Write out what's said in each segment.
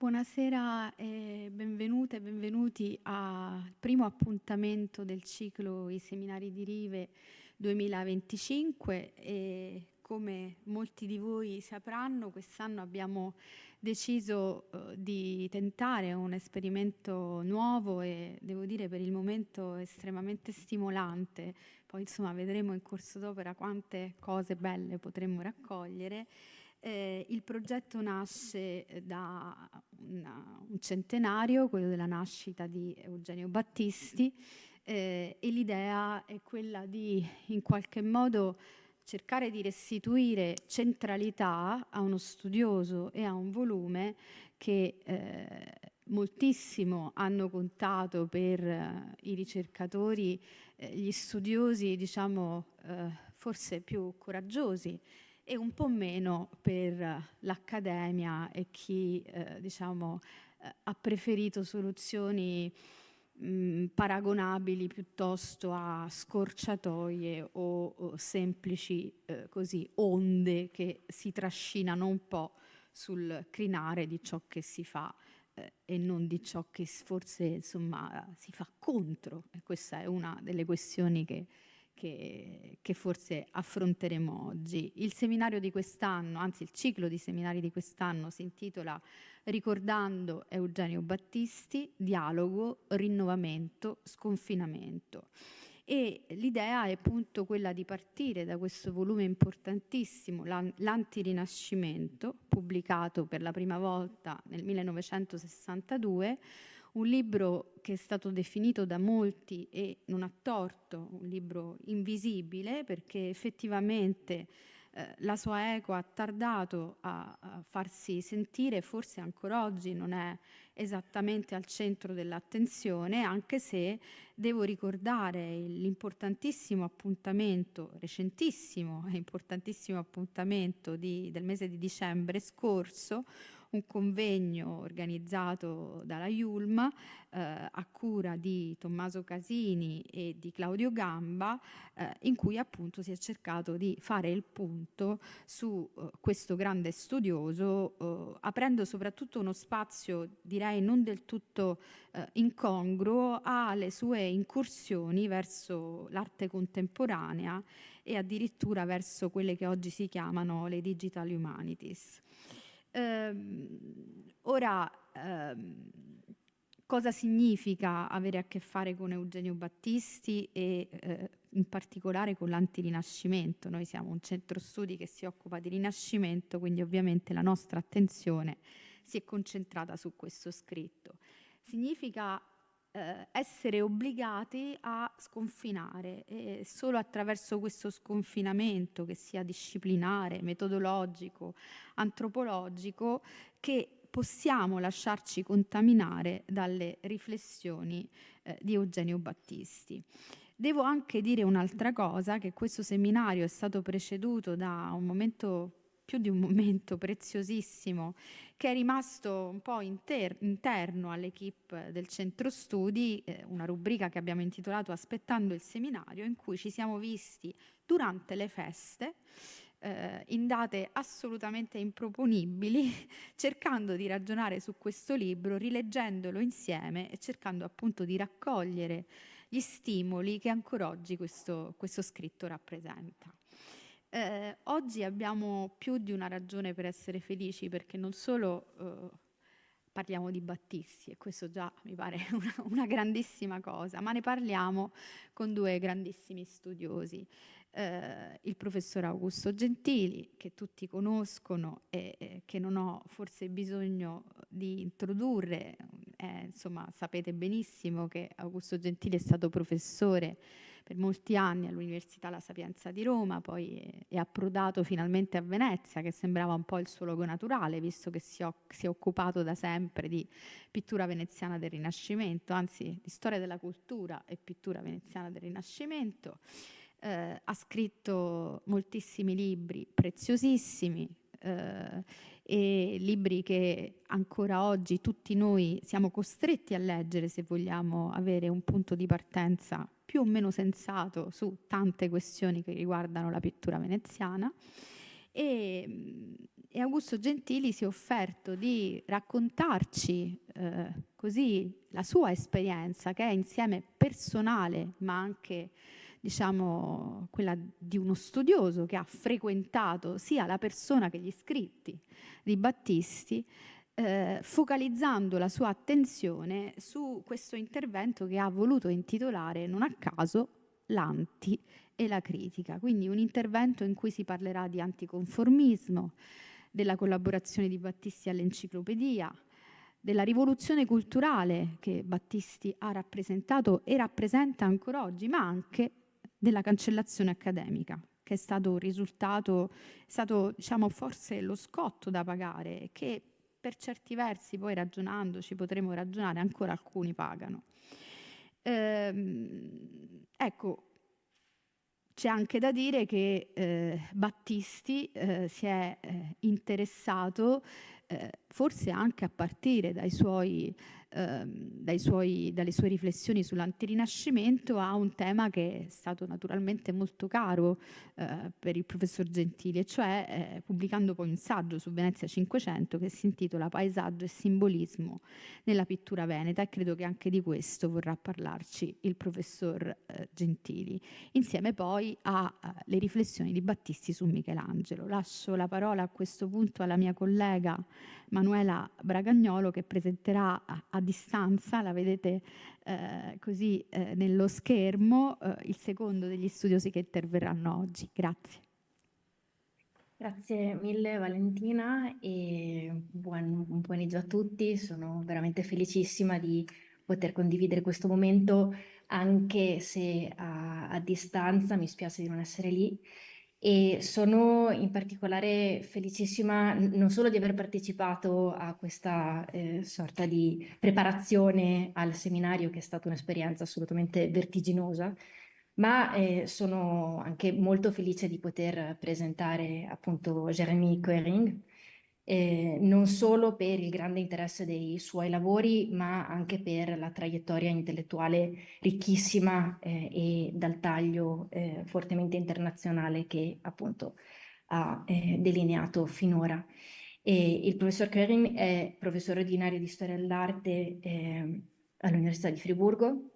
Buonasera e benvenute e benvenuti al primo appuntamento del ciclo I Seminari di Rive 2025 e come molti di voi sapranno quest'anno abbiamo deciso di tentare un esperimento nuovo e devo dire per il momento estremamente stimolante. Poi insomma vedremo in corso d'opera quante cose belle potremmo raccogliere. Il progetto nasce da un centenario, quello della nascita di Eugenio Battisti, e l'idea è quella di in qualche modo cercare di restituire centralità a uno studioso e a un volume che moltissimo hanno contato per i ricercatori, gli studiosi, diciamo, forse più coraggiosi, e un po' meno per l'accademia e chi ha preferito soluzioni paragonabili piuttosto a scorciatoie o semplici così onde che si trascinano un po' sul crinare di ciò che si fa e non di ciò che forse insomma si fa contro, e questa è una delle questioni che forse affronteremo oggi. Il seminario di quest'anno, anzi il ciclo di seminari di quest'anno si intitola Ricordando Eugenio Battisti, dialogo, rinnovamento, sconfinamento. E l'idea è appunto quella di partire da questo volume importantissimo, l'Antirinascimento, pubblicato per la prima volta nel 1962, un libro che è stato definito da molti, e non a torto, un libro invisibile, perché effettivamente la sua eco ha tardato a farsi sentire, forse ancora oggi non è esattamente al centro dell'attenzione, anche se devo ricordare l'importantissimo appuntamento, recentissimo e importantissimo appuntamento del mese di dicembre scorso, un convegno organizzato dalla Iulma a cura di Tommaso Casini e di Claudio Gamba, in cui appunto si è cercato di fare il punto su questo grande studioso, aprendo soprattutto uno spazio, direi non del tutto incongruo, alle sue incursioni verso l'arte contemporanea e addirittura verso quelle che oggi si chiamano le digital humanities. Ora, cosa significa avere a che fare con Eugenio Battisti e in particolare con l'Antirinascimento? Noi siamo un centro studi che si occupa di Rinascimento, quindi ovviamente la nostra attenzione si è concentrata su questo scritto. Significa essere obbligati a sconfinare, e solo attraverso questo sconfinamento, che sia disciplinare, metodologico, antropologico, che possiamo lasciarci contaminare dalle riflessioni di Eugenio Battisti. Devo anche dire un'altra cosa, che questo seminario è stato preceduto da un momento, più di un momento preziosissimo, che è rimasto un po' interno all'equipe del centro studi, una rubrica che abbiamo intitolato Aspettando il seminario, in cui ci siamo visti durante le feste, in date assolutamente improponibili, cercando di ragionare su questo libro, rileggendolo insieme e cercando appunto di raccogliere gli stimoli che ancora oggi questo scritto rappresenta. Oggi abbiamo più di una ragione per essere felici, perché non solo parliamo di Battisti, e questo già mi pare una grandissima cosa, ma ne parliamo con due grandissimi studiosi. Il professor Augusto Gentili, che tutti conoscono e che non ho forse bisogno di introdurre. Insomma, sapete benissimo che Augusto Gentili è stato professore per molti anni all'Università La Sapienza di Roma, poi è approdato finalmente a Venezia, che sembrava un po' il suo luogo naturale, visto che si è occupato da sempre di pittura veneziana del Rinascimento, anzi di storia della cultura e pittura veneziana del Rinascimento. Ha scritto moltissimi libri preziosissimi, e libri che ancora oggi tutti noi siamo costretti a leggere se vogliamo avere un punto di partenza più o meno sensato su tante questioni che riguardano la pittura veneziana. E Augusto Gentili si è offerto di raccontarci così la sua esperienza, che è insieme personale, ma anche diciamo quella di uno studioso che ha frequentato sia la persona che gli scritti di Battisti, focalizzando la sua attenzione su questo intervento che ha voluto intitolare, non a caso, L'anti e la critica. Quindi un intervento in cui si parlerà di anticonformismo, della collaborazione di Battisti all'enciclopedia, della rivoluzione culturale che Battisti ha rappresentato e rappresenta ancora oggi, ma anche della cancellazione accademica, che è stato un risultato, è stato diciamo forse lo scotto da pagare, che per certi versi poi ragionandoci potremo ragionare, ancora alcuni pagano. Ecco, c'è anche da dire che Battisti si è interessato, forse anche a partire dalle sue riflessioni sull'antirinascimento, a un tema che è stato naturalmente molto caro per il professor Gentili, e cioè pubblicando poi un saggio su Venezia 500 che si intitola Paesaggio e simbolismo nella pittura veneta, e credo che anche di questo vorrà parlarci il professor Gentili, insieme poi alle riflessioni di Battisti su Michelangelo. Lascio la parola a questo punto alla mia collega Manuela Bragagnolo, che presenterà a distanza, la vedete così nello schermo, il secondo degli studiosi che interverranno oggi. Grazie. Grazie mille Valentina e buon pomeriggio a tutti. Sono veramente felicissima di poter condividere questo momento, anche se a distanza, mi spiace di non essere lì. E sono in particolare felicissima non solo di aver partecipato a questa sorta di preparazione al seminario, che è stata un'esperienza assolutamente vertiginosa, ma sono anche molto felice di poter presentare appunto Jérémie Koering, non solo per il grande interesse dei suoi lavori, ma anche per la traiettoria intellettuale ricchissima e dal taglio fortemente internazionale che appunto ha delineato finora. Il professor Koering è professore ordinario di storia dell'arte all'Università di Friburgo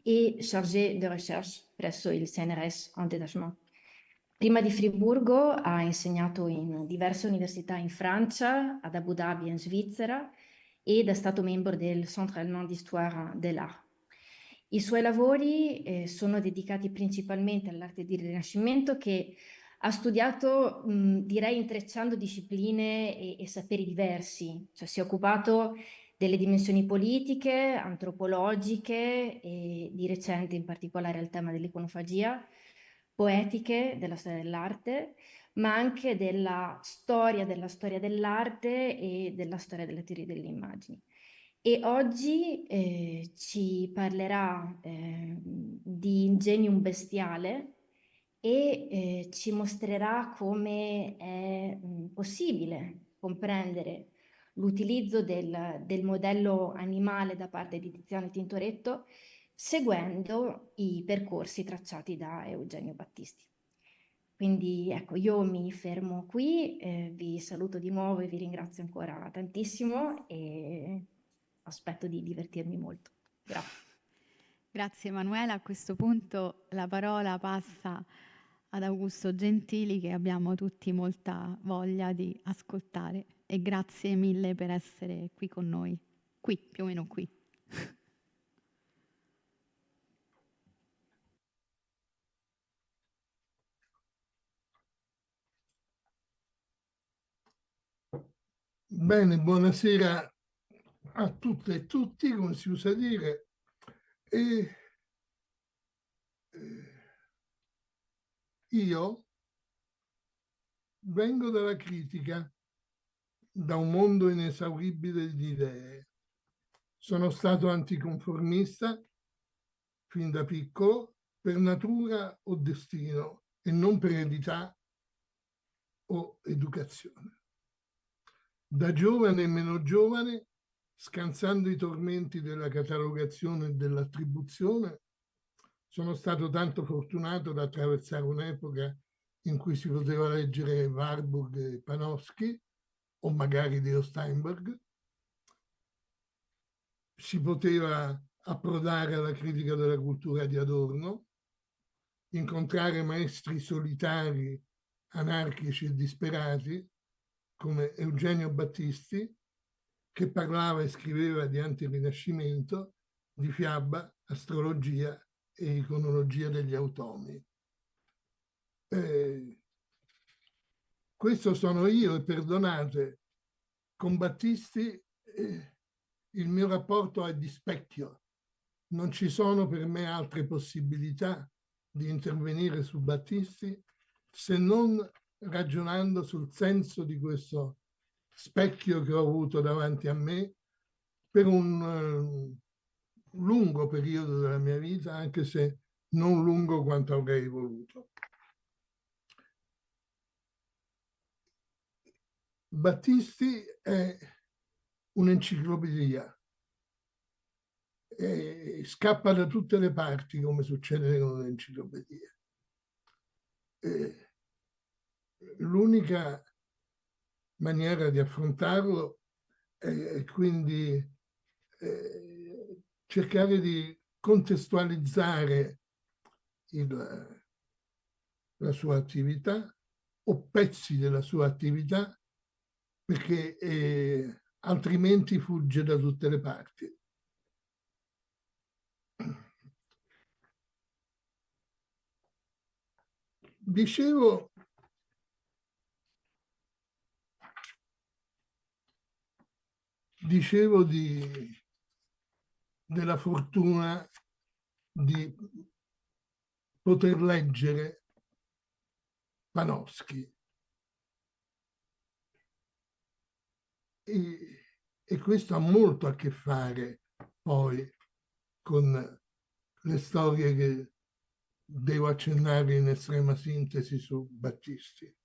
e chargé de recherche presso il CNRS en détachement. Prima di Friburgo ha insegnato in diverse università in Francia, ad Abu Dhabi e in Svizzera, ed è stato membro del Centre Allemand d'Histoire de l'Art. I suoi lavori sono dedicati principalmente all'arte del Rinascimento, che ha studiato, direi, intrecciando discipline e saperi diversi, cioè si è occupato delle dimensioni politiche, antropologiche e di recente in particolare al tema dell'iconofagia, poetiche, della storia dell'arte, ma anche della storia dell'arte e della storia delle teorie delle immagini. E oggi ci parlerà di Ingenium Bestiale e ci mostrerà come è possibile comprendere l'utilizzo del modello animale da parte di Tiziano Tintoretto, seguendo i percorsi tracciati da Eugenio Battisti. Quindi ecco, io mi fermo qui, vi saluto di nuovo e vi ringrazio ancora tantissimo e aspetto di divertirmi molto. Grazie. Grazie Emanuela. A questo punto la parola passa ad Augusto Gentili, che abbiamo tutti molta voglia di ascoltare, e grazie mille per essere qui con noi, qui, più o meno qui. Bene, buonasera a tutte e tutti, come si usa dire. Io vengo dalla critica, da un mondo inesauribile di idee. Sono stato anticonformista fin da piccolo, per natura o destino, e non per eredità o educazione. Da giovane e meno giovane, scansando i tormenti della catalogazione e dell'attribuzione, sono stato tanto fortunato da attraversare un'epoca in cui si poteva leggere Warburg e Panofsky, o magari Leo Steinberg. Si poteva approdare alla critica della cultura di Adorno, incontrare maestri solitari, anarchici e disperati, come Eugenio Battisti, che parlava e scriveva di antirinascimento, di fiaba, astrologia e iconologia degli automi. Questo sono io, e perdonate, con Battisti il mio rapporto è di specchio. Non ci sono per me altre possibilità di intervenire su Battisti se non ragionando sul senso di questo specchio che ho avuto davanti a me per un lungo periodo della mia vita, anche se non lungo quanto avrei voluto. Battisti è un'enciclopedia. Scappa da tutte le parti, come succede con un'enciclopedia. L'unica maniera di affrontarlo è quindi cercare di contestualizzare la sua attività o pezzi della sua attività, perché altrimenti fugge da tutte le parti. Dicevo della fortuna di poter leggere Panofsky. E questo ha molto a che fare poi con le storie che devo accennare in estrema sintesi su Battisti.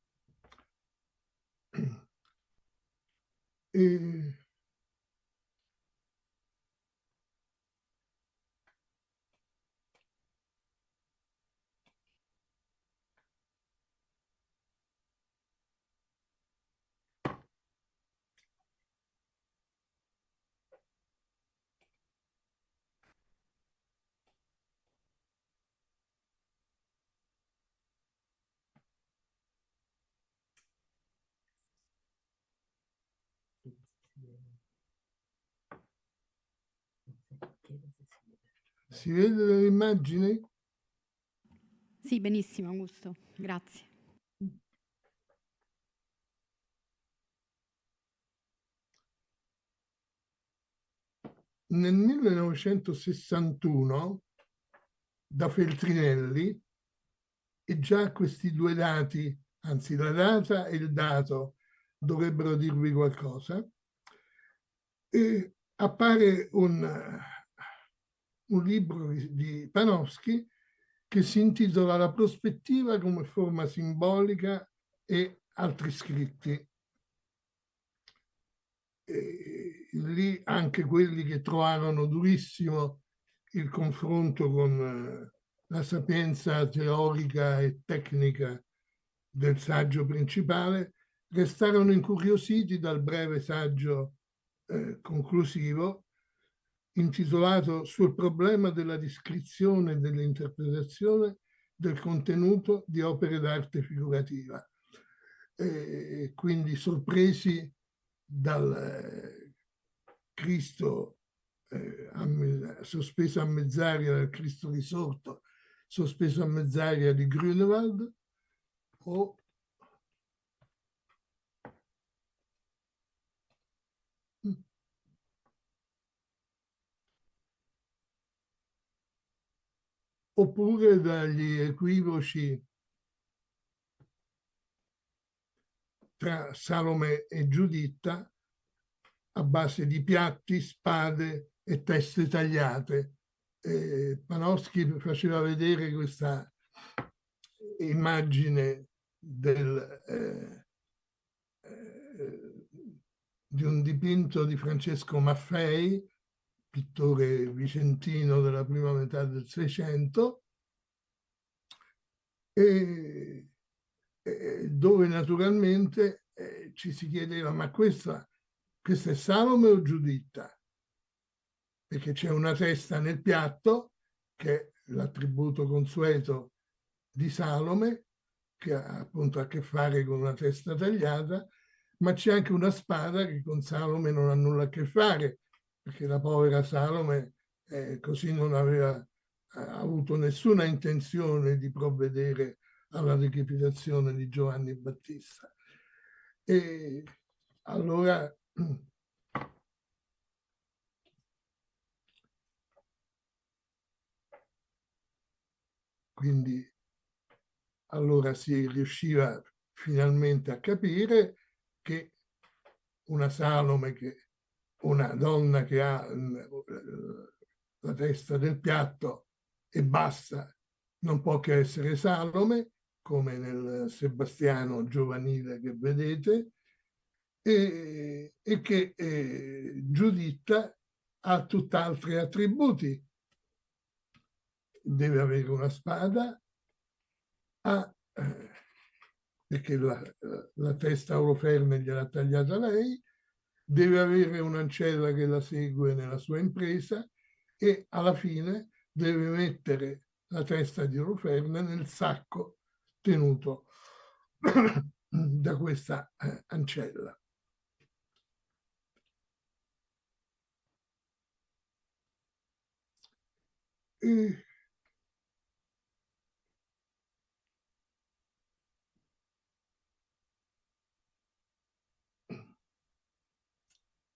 Si vede l'immagine? Sì, benissimo, Augusto, grazie. Nel 1961, da Feltrinelli, e già questi due dati, anzi la data e il dato, dovrebbero dirvi qualcosa, e appare un libro di Panofsky che si intitola La prospettiva come forma simbolica e altri scritti. Lì anche quelli che trovarono durissimo il confronto con la sapienza teorica e tecnica del saggio principale restarono incuriositi dal breve saggio conclusivo intitolato Sul problema della descrizione e dell'interpretazione del contenuto di opere d'arte figurativa. Quindi sorpresi dal Cristo sospeso a mezz'aria, dal Cristo risorto sospeso a mezz'aria di Grünewald, oppure dagli equivoci tra Salome e Giuditta a base di piatti, spade e teste tagliate. Panofsky faceva vedere questa immagine di un dipinto di Francesco Maffei, pittore vicentino della prima metà del Seicento, e dove naturalmente ci si chiedeva: ma questa è Salome o Giuditta? Perché c'è una testa nel piatto, che è l'attributo consueto di Salome, che ha appunto a che fare con una testa tagliata, ma c'è anche una spada che con Salome non ha nulla a che fare, perché la povera Salome così non aveva avuto nessuna intenzione di provvedere alla decapitazione di Giovanni Battista. E allora quindi allora si riusciva finalmente a capire che una Salome, una donna che ha la testa del piatto e basta, non può che essere Salome, come nel Sebastiano giovanile che vedete, e che Giuditta ha tutt'altri attributi. Deve avere una spada, perché la testa Oloferne gliel'ha tagliata lei, deve avere un'ancella che la segue nella sua impresa e alla fine deve mettere la testa di Oloferne nel sacco tenuto da questa ancella. E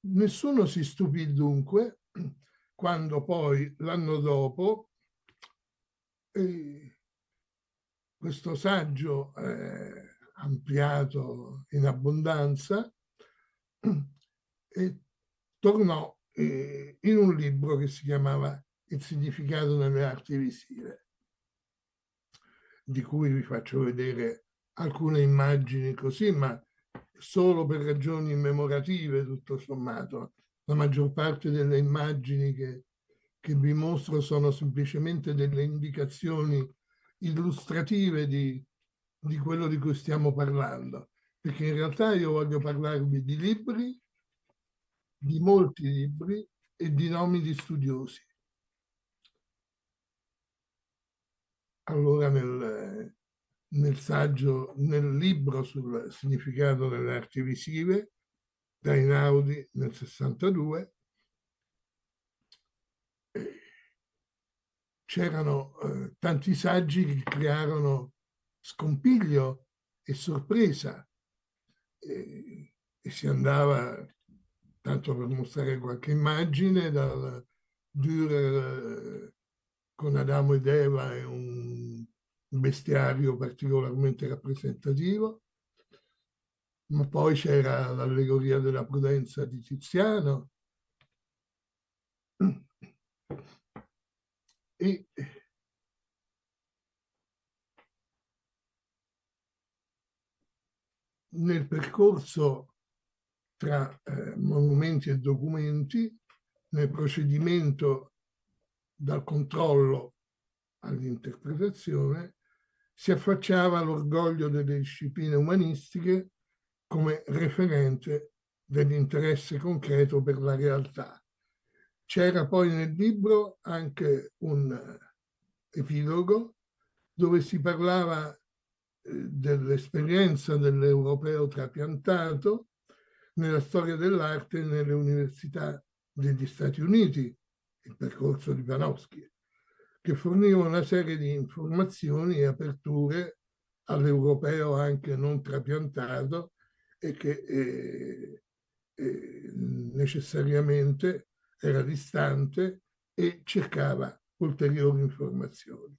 nessuno si stupì dunque quando poi l'anno dopo questo saggio ampliato in abbondanza tornò in un libro che si chiamava Il significato nelle arti visive, di cui vi faccio vedere alcune immagini così, ma solo per ragioni memorative, tutto sommato. La maggior parte delle immagini che vi mostro sono semplicemente delle indicazioni illustrative di quello di cui stiamo parlando, perché in realtà io voglio parlarvi di libri, di molti libri e di nomi di studiosi. Allora nel saggio, nel libro sul significato delle arti visive, da Einaudi nel 62, c'erano tanti saggi che crearono scompiglio e sorpresa, e si andava, tanto per mostrare qualche immagine, dal Dürer con Adamo ed Eva e un bestiario particolarmente rappresentativo, ma poi c'era l'allegoria della prudenza di Tiziano e nel percorso tra monumenti e documenti, nel procedimento dal controllo all'interpretazione, si affacciava l'orgoglio delle discipline umanistiche come referente dell'interesse concreto per la realtà. C'era poi nel libro anche un epilogo dove si parlava dell'esperienza dell'europeo trapiantato nella storia dell'arte nelle università degli Stati Uniti, il percorso di Panofsky, che forniva una serie di informazioni e aperture all'europeo anche non trapiantato e che necessariamente era distante e cercava ulteriori informazioni.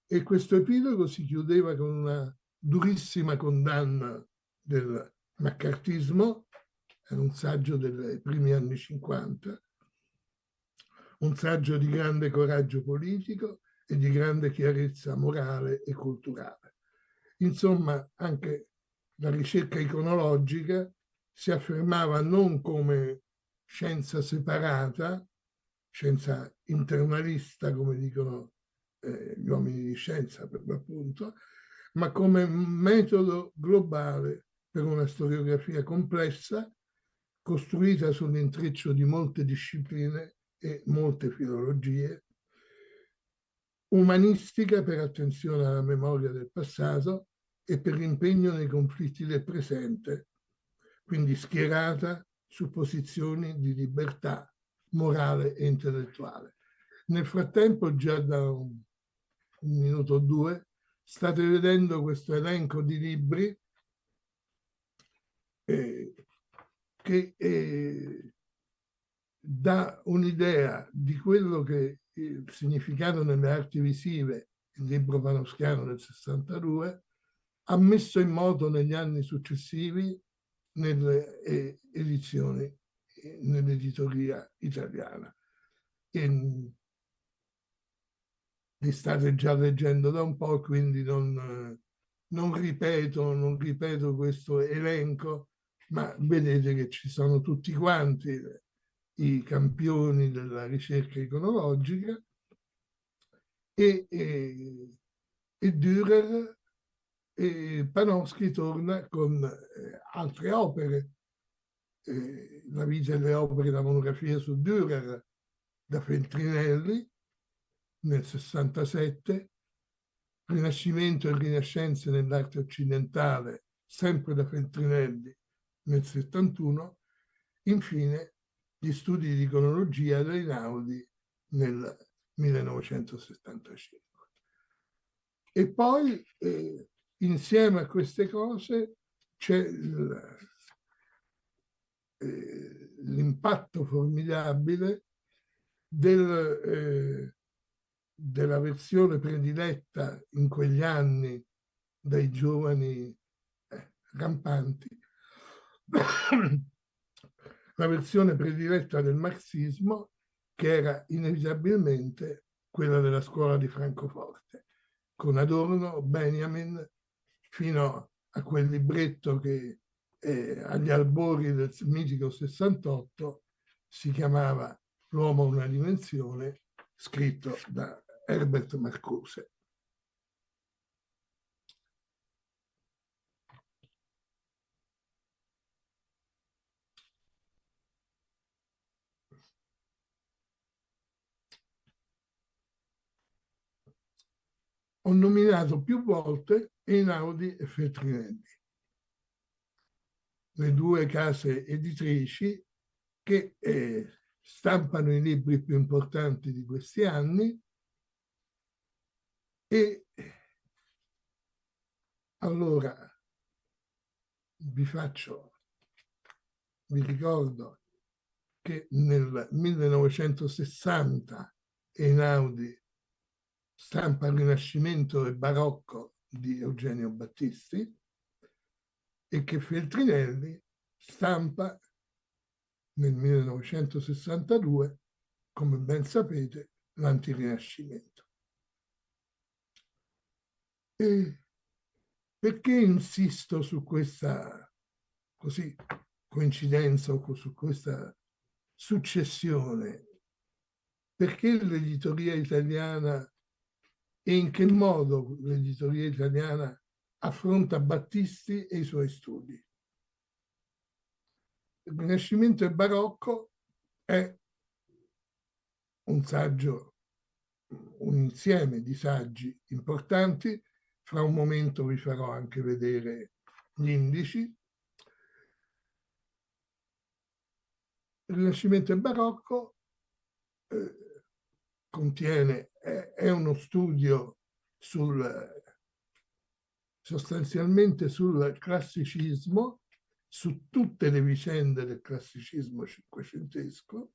E questo epilogo si chiudeva con una durissima condanna del maccartismo, era un saggio dei primi anni 50, un saggio di grande coraggio politico e di grande chiarezza morale e culturale. Insomma, anche la ricerca iconologica si affermava non come scienza separata, scienza internalista, come dicono gli uomini di scienza per l'appunto, ma come metodo globale per una storiografia complessa, costruita sull'intreccio di molte discipline e molte filologie, umanistica per attenzione alla memoria del passato e per l'impegno nei conflitti del presente, quindi schierata su posizioni di libertà morale e intellettuale. Nel frattempo, già da un minuto o due, state vedendo questo elenco di libri che dà un'idea di quello che il significato nelle arti visive, il libro Panoschiano del 62, ha messo in moto negli anni successivi nelle edizioni, nell'editoria italiana. Li state già leggendo da un po', quindi non ripeto questo elenco, ma vedete che ci sono tutti quanti i campioni della ricerca iconologica e Dürer e Panofsky torna con altre opere, La vita e le opere, la monografia su Dürer da Feltrinelli nel 67, Rinascimento e Rinascenza nell'arte occidentale, sempre da Feltrinelli nel 71, infine gli studi di iconologia da Einaudi nel 1975. E poi insieme a queste cose c'è l'impatto formidabile della versione prediletta in quegli anni dai giovani rampanti, la versione prediletta del marxismo, che era inevitabilmente quella della scuola di Francoforte, con Adorno, Benjamin, fino a quel libretto che agli albori del mitico 68 si chiamava L'uomo ha una dimensione, scritto da Herbert Marcuse. Ho nominato più volte Einaudi e Feltrinelli, le due case editrici che stampano i libri più importanti di questi anni, e allora vi ricordo che nel 1960 Einaudi stampa Il Rinascimento e Barocco di Eugenio Battisti e che Feltrinelli stampa nel 1962, come ben sapete, l'Antirinascimento. E perché insisto su questa coincidenza o su questa successione? Perché l'editoria italiana e in che modo l'editoria italiana affronta Battisti e i suoi studi? Il Rinascimento e Barocco è un saggio, un insieme di saggi importanti. Fra un momento vi farò anche vedere gli indici. Il Rinascimento e Barocco è uno studio sostanzialmente sul classicismo, su tutte le vicende del classicismo cinquecentesco,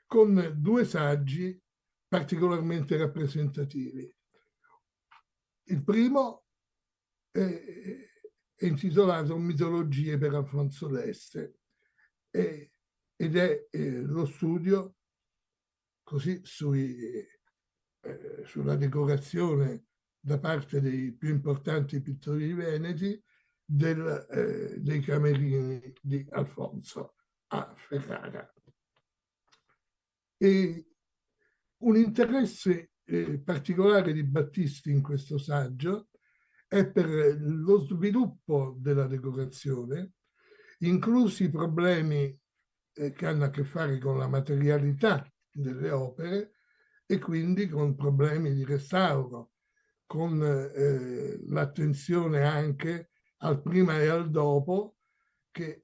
con due saggi particolarmente rappresentativi. Il primo è intitolato Mitologie per Alfonso d'Este ed è lo studio così sulla decorazione da parte dei più importanti pittori veneti dei camerini di Alfonso a Ferrara. E un interesse particolare di Battisti in questo saggio è per lo sviluppo della decorazione, inclusi i problemi che hanno a che fare con la materialità delle opere e quindi con problemi di restauro, con l'attenzione anche al prima e al dopo che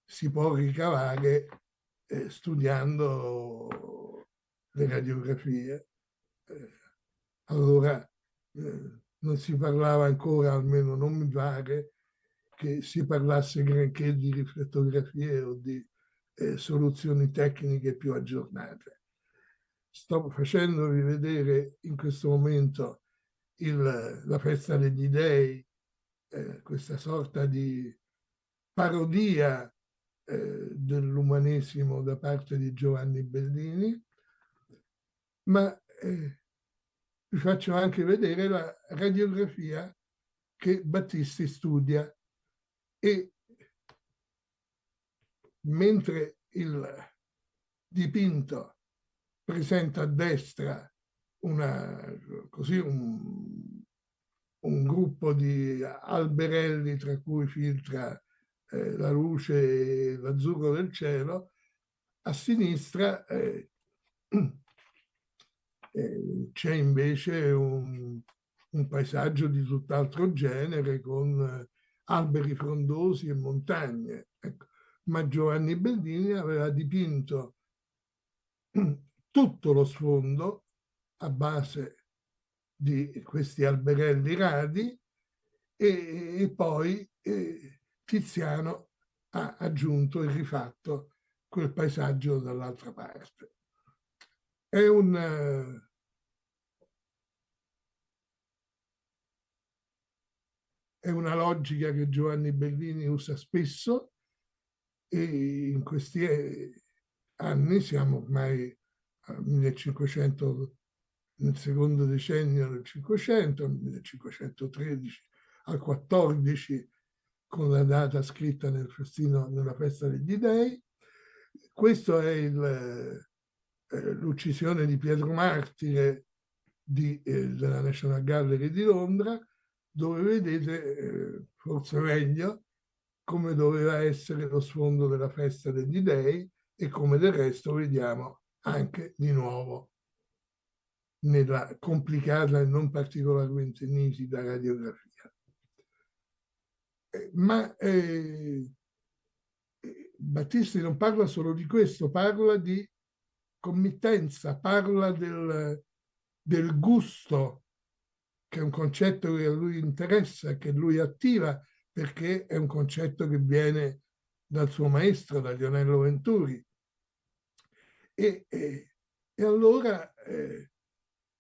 si può ricavare studiando le radiografie. Allora non si parlava ancora, almeno non mi pare, che si parlasse granché di riflettografie o di soluzioni tecniche più aggiornate. Sto facendovi vedere in questo momento la festa degli dei, questa sorta di parodia dell'umanesimo da parte di Giovanni Bellini, ma vi faccio anche vedere la radiografia che Battisti studia, e mentre il dipinto presenta a destra così un gruppo di alberelli tra cui filtra la luce e l'azzurro del cielo, a sinistra c'è invece un paesaggio di tutt'altro genere con alberi frondosi e montagne. Ecco. Ma Giovanni Bellini aveva dipinto tutto lo sfondo a base di questi alberelli radi e poi Tiziano ha aggiunto e rifatto quel paesaggio dall'altra parte. È una logica che Giovanni Bellini usa spesso, e in questi anni, siamo ormai al 1500, nel secondo decennio del 500, al 1513 al 14, con la data scritta nel festino, nella festa degli dei. Questo è l'uccisione di Pietro Martire della National Gallery di Londra, dove vedete, forse meglio, come doveva essere lo sfondo della festa degli dei, e come del resto vediamo anche di nuovo nella complicata e non particolarmente nitida radiografia. Ma Battisti non parla solo di questo, parla di committenza, parla del gusto, che è un concetto che a lui interessa, che lui attiva, perché è un concetto che viene dal suo maestro, da Lionello Venturi. E allora,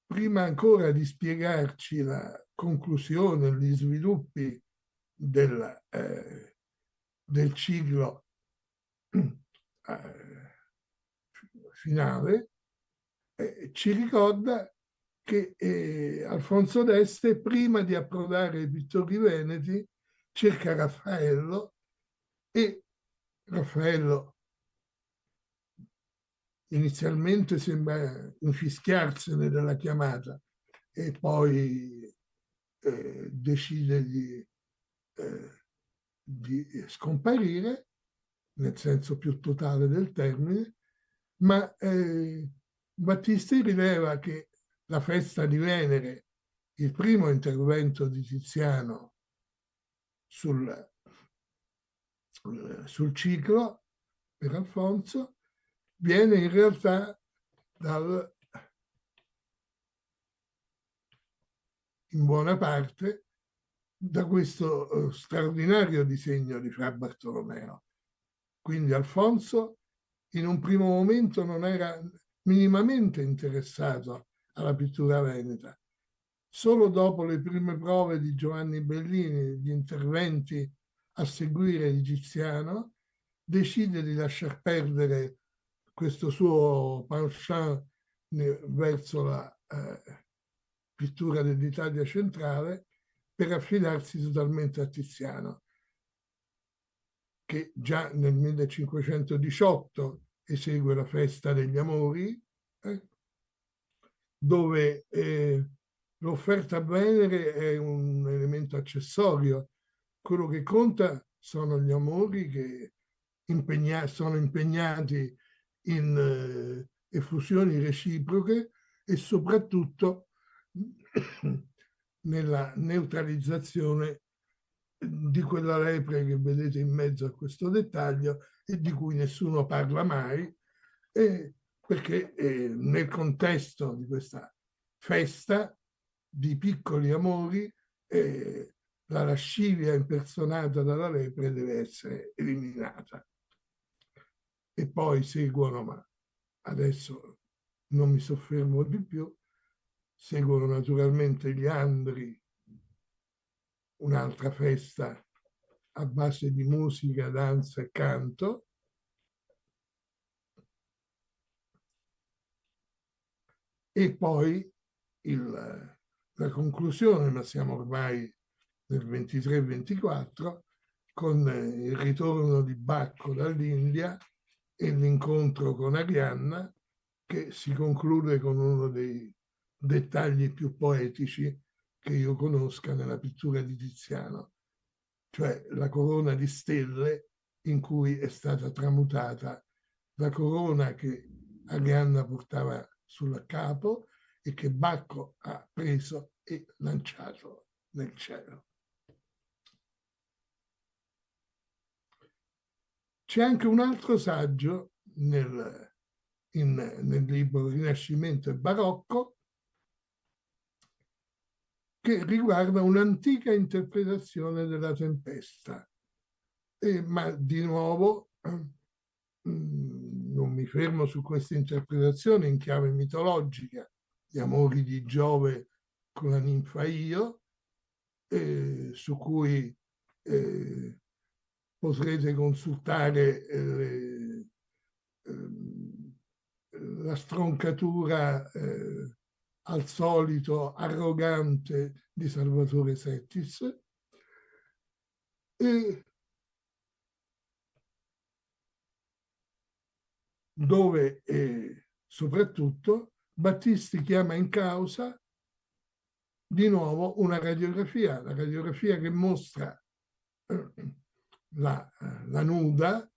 prima ancora di spiegarci la conclusione, gli sviluppi del ciclo finale, ci ricorda che Alfonso d'Este, prima di approdare ai pittori veneti, cerca Raffaello, e Raffaello inizialmente sembra infischiarsene della chiamata e poi decide di scomparire, nel senso più totale del termine, ma Battisti rileva che la festa di Venere, il primo intervento di Tiziano sul ciclo per Alfonso, viene in realtà in buona parte da questo straordinario disegno di Fra Bartolomeo. Quindi Alfonso in un primo momento non era minimamente interessato alla pittura veneta. Solo dopo le prime prove di Giovanni Bellini, gli interventi a seguire di Tiziano, decide di lasciar perdere questo suo penchant verso la pittura dell'Italia centrale per affidarsi totalmente a Tiziano, che già nel 1518 esegue la Festa degli Amori, dove l'offerta a Venere è un elemento accessorio. Quello che conta sono gli amori che sono impegnati in effusioni reciproche e soprattutto nella neutralizzazione di quella lepre che vedete in mezzo a questo dettaglio e di cui nessuno parla mai, perché nel contesto di questa festa di piccoli amori la lascivia impersonata dalla lepre deve essere eliminata. E poi seguono, ma adesso non mi soffermo di più, seguono naturalmente gli andri, un'altra festa a base di musica, danza e canto. E poi la conclusione, ma siamo ormai nel 23-24, con il ritorno di Bacco dall'India e l'incontro con Arianna, che si conclude con uno dei dettagli più poetici che io conosca nella pittura di Tiziano, cioè la corona di stelle in cui è stata tramutata la corona che Arianna portava sul capo e che Bacco ha preso e lanciato nel cielo. C'è anche un altro saggio nel libro Rinascimento e Barocco che riguarda un'antica interpretazione della tempesta. Ma di nuovo non mi fermo su questa interpretazione in chiave mitologica, gli amori di Giove con la ninfa Io, su cui potrete consultare la stroncatura al solito arrogante di Salvatore Settis, e dove soprattutto Battisti chiama in causa di nuovo una radiografia, la radiografia che mostra la nuda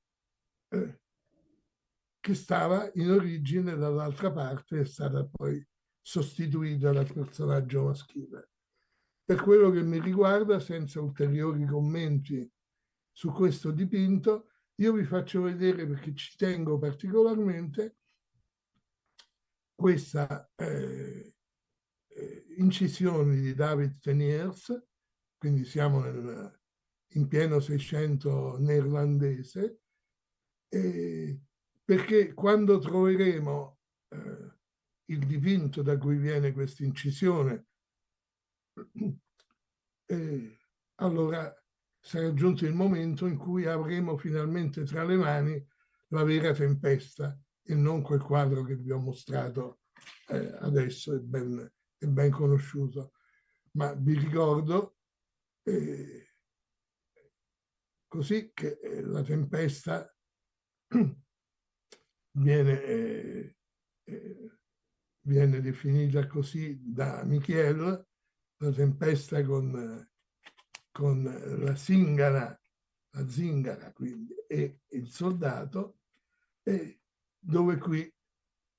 che stava in origine dall'altra parte, è stata poi sostituita dal personaggio maschile. Per quello che mi riguarda, senza ulteriori commenti su questo dipinto, io vi faccio vedere, perché ci tengo particolarmente, questa incisione di David Teniers, quindi siamo in pieno 600 neerlandese, perché quando troveremo il dipinto da cui viene questa incisione, allora sarà giunto il momento in cui avremo finalmente tra le mani la vera tempesta e non quel quadro che vi ho mostrato adesso, è ben conosciuto. Ma vi ricordo così che la tempesta viene definita così da Michel, la tempesta con la zingara quindi, e il soldato, e dove qui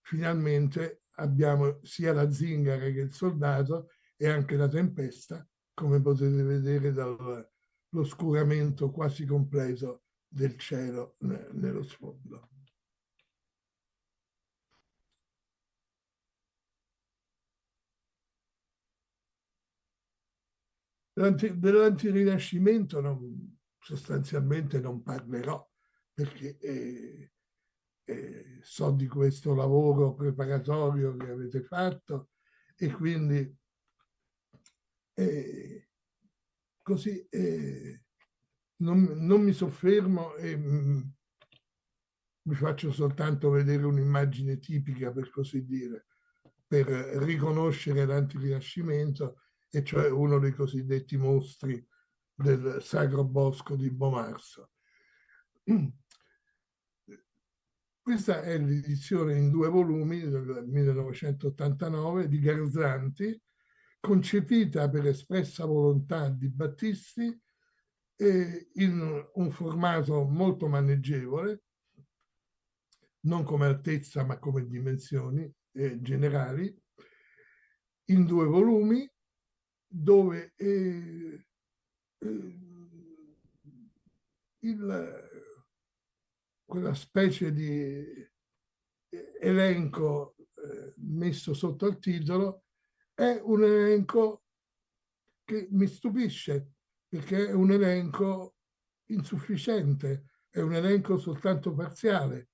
finalmente abbiamo sia la zingara che il soldato e anche la tempesta, come potete vedere dall'oscuramento quasi completo del cielo nello sfondo. Dell'antirinascimento sostanzialmente non parlerò, perché so di questo lavoro preparatorio che avete fatto e quindi così non mi soffermo e vi faccio soltanto vedere un'immagine tipica, per così dire, per riconoscere l'antirinascimento, e cioè uno dei cosiddetti mostri del Sacro Bosco di Bomarzo. Questa è l'edizione in 2 volumi del 1989 di Garzanti, concepita per espressa volontà di Battisti in un formato molto maneggevole, non come altezza ma come dimensioni generali, in 2 volumi, dove quella specie di elenco messo sotto il titolo è un elenco che mi stupisce, perché è un elenco insufficiente, è un elenco soltanto parziale.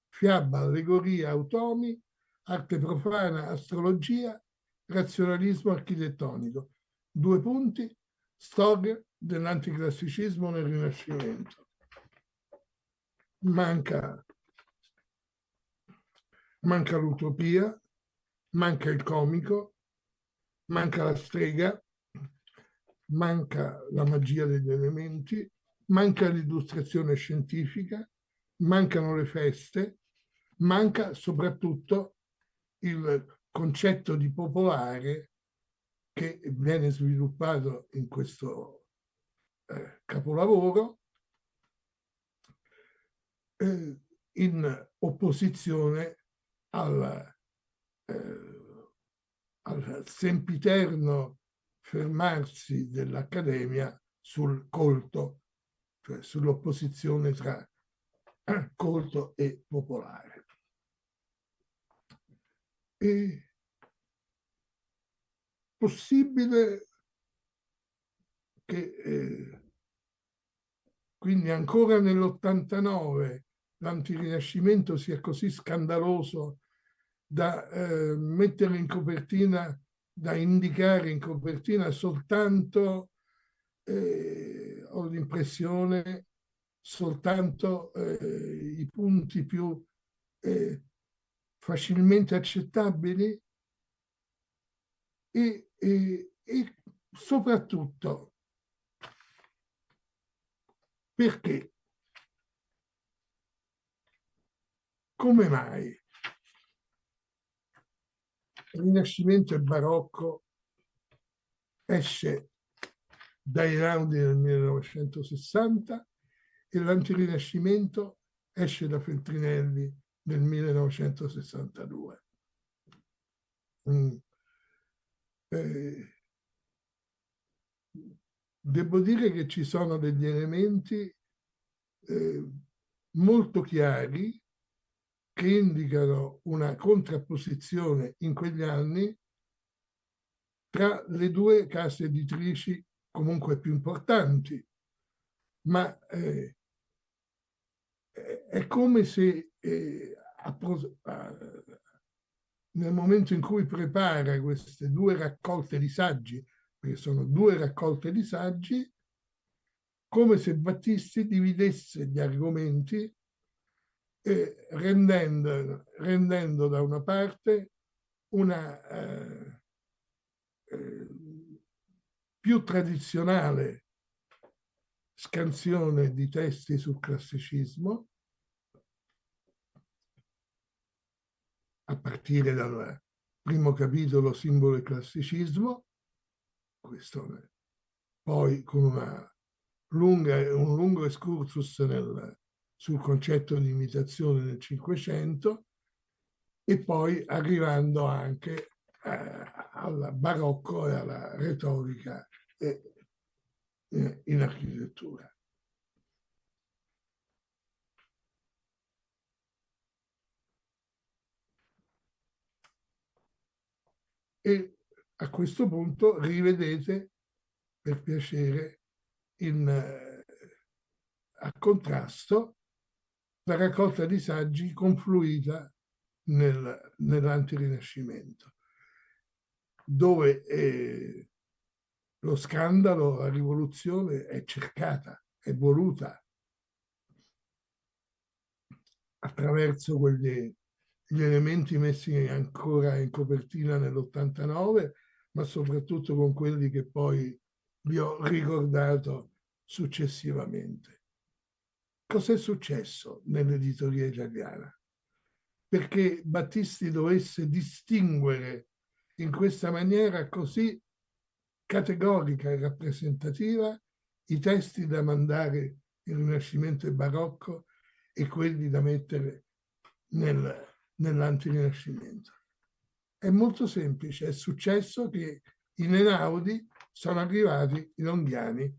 Fiaba, allegoria, automi, arte profana, astrologia, razionalismo architettonico. 2 punti, storia dell'anticlassicismo nel Rinascimento. Manca l'utopia, manca il comico, manca la strega, manca la magia degli elementi, manca l'illustrazione scientifica, mancano le feste, manca soprattutto il concetto di popolare che viene sviluppato in questo capolavoro in opposizione al sempiterno fermarsi dell'Accademia sul colto, cioè sull'opposizione tra colto e popolare. È possibile che quindi ancora nell'89 l'antirinascimento sia così scandaloso da mettere in copertina, da indicare in copertina soltanto, ho l'impressione, soltanto i punti più facilmente accettabili e soprattutto perché, come mai il Rinascimento e il Barocco esce dai Einaudi nel 1960 e l'Antirinascimento esce da Feltrinelli nel 1962. Devo dire che ci sono degli elementi molto chiari che indicano una contrapposizione in quegli anni tra le 2 case editrici comunque più importanti, ma è come se nel momento in cui prepara queste 2 raccolte di saggi, perché sono 2 raccolte di saggi, come se Battisti dividesse gli argomenti rendendo da una parte una più tradizionale scansione di testi sul classicismo, a partire dal primo capitolo Simbolo e classicismo, questo poi con un lungo excursus sul concetto di imitazione nel Cinquecento, e poi arrivando anche al barocco e alla retorica in architettura. E a questo punto rivedete, per piacere, a contrasto, la raccolta di saggi confluita nell'Antirinascimento, dove lo scandalo, la rivoluzione è cercata, è voluta attraverso gli elementi messi ancora in copertina nell'89, ma soprattutto con quelli che poi vi ho ricordato successivamente. Cos'è successo nell'editoria italiana? Perché Battisti dovesse distinguere in questa maniera così categorica e rappresentativa i testi da mandare il Rinascimento e il Barocco e quelli da mettere nell'Antirinascimento. È molto semplice, è successo che in Einaudi sono arrivati i Longiani.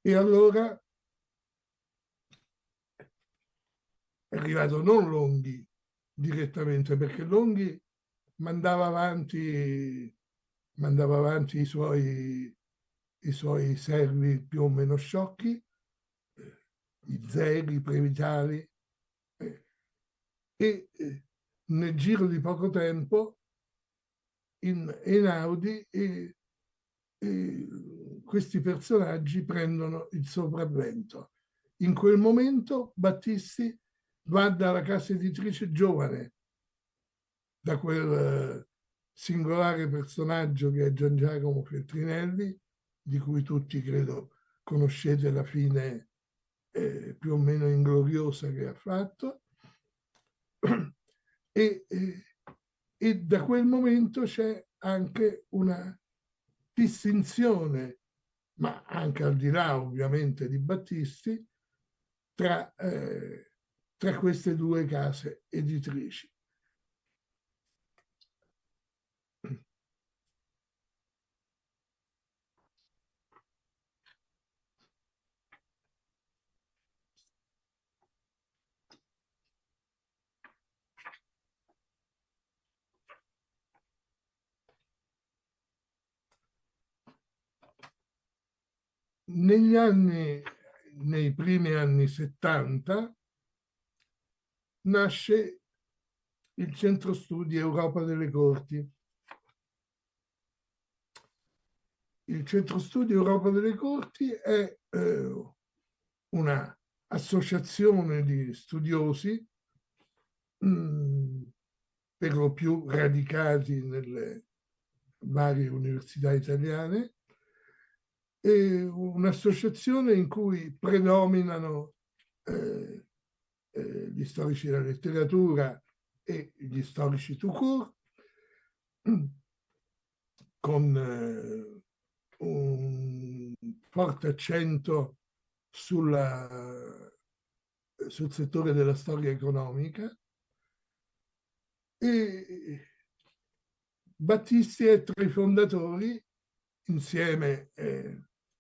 E allora è arrivato non Longhi direttamente, perché Longhi mandava avanti i suoi servi più o meno sciocchi, i Zeri, i Previtali, e nel giro di poco tempo in Einaudi questi personaggi prendono il sopravvento. In quel momento Battisti va dalla casa editrice giovane, da quel singolare personaggio che è Gian Giacomo Feltrinelli, di cui tutti credo conoscete la fine più o meno ingloriosa che ha fatto, e da quel momento c'è anche una distinzione, ma anche al di là ovviamente di Battisti, tra queste due case editrici. Nei primi anni 70 nasce il Centro Studi Europa delle Corti. Il Centro Studi Europa delle Corti è una associazione di studiosi per lo più radicati nelle varie università italiane, un'associazione in cui predominano gli storici della letteratura e gli storici tout court, con un forte accento sul settore della storia economica, e Battisti è tra i fondatori, insieme,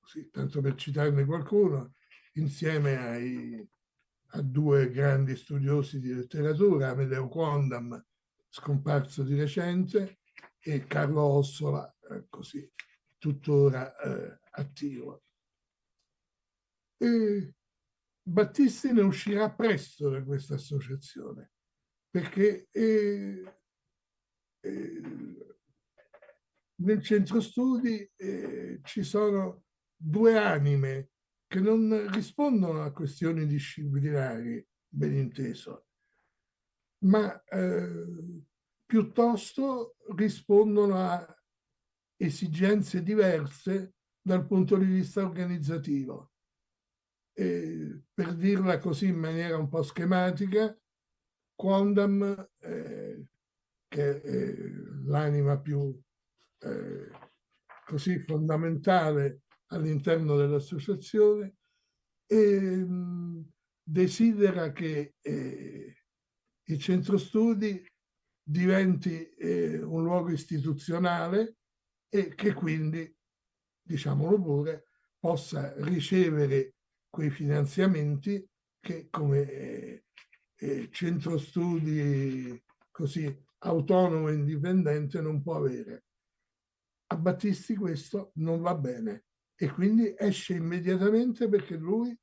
sì, tanto per citarne qualcuno, insieme a due grandi studiosi di letteratura, Amedeo Quondam, scomparso di recente, e Carlo Ossola, così, tuttora attivo. E Battisti ne uscirà presto da questa associazione, perché nel centro studi ci sono due anime che non rispondono a questioni disciplinari, ben inteso, ma piuttosto rispondono a esigenze diverse dal punto di vista organizzativo. Per dirla così in maniera un po' schematica, Quondam, che è l'anima più così fondamentale all'interno dell'associazione, desidera che il centro studi diventi un luogo istituzionale e che quindi, diciamolo pure, possa ricevere quei finanziamenti che come centro studi così autonomo e indipendente non può avere. A Battisti questo non va bene e quindi esce immediatamente, perché lui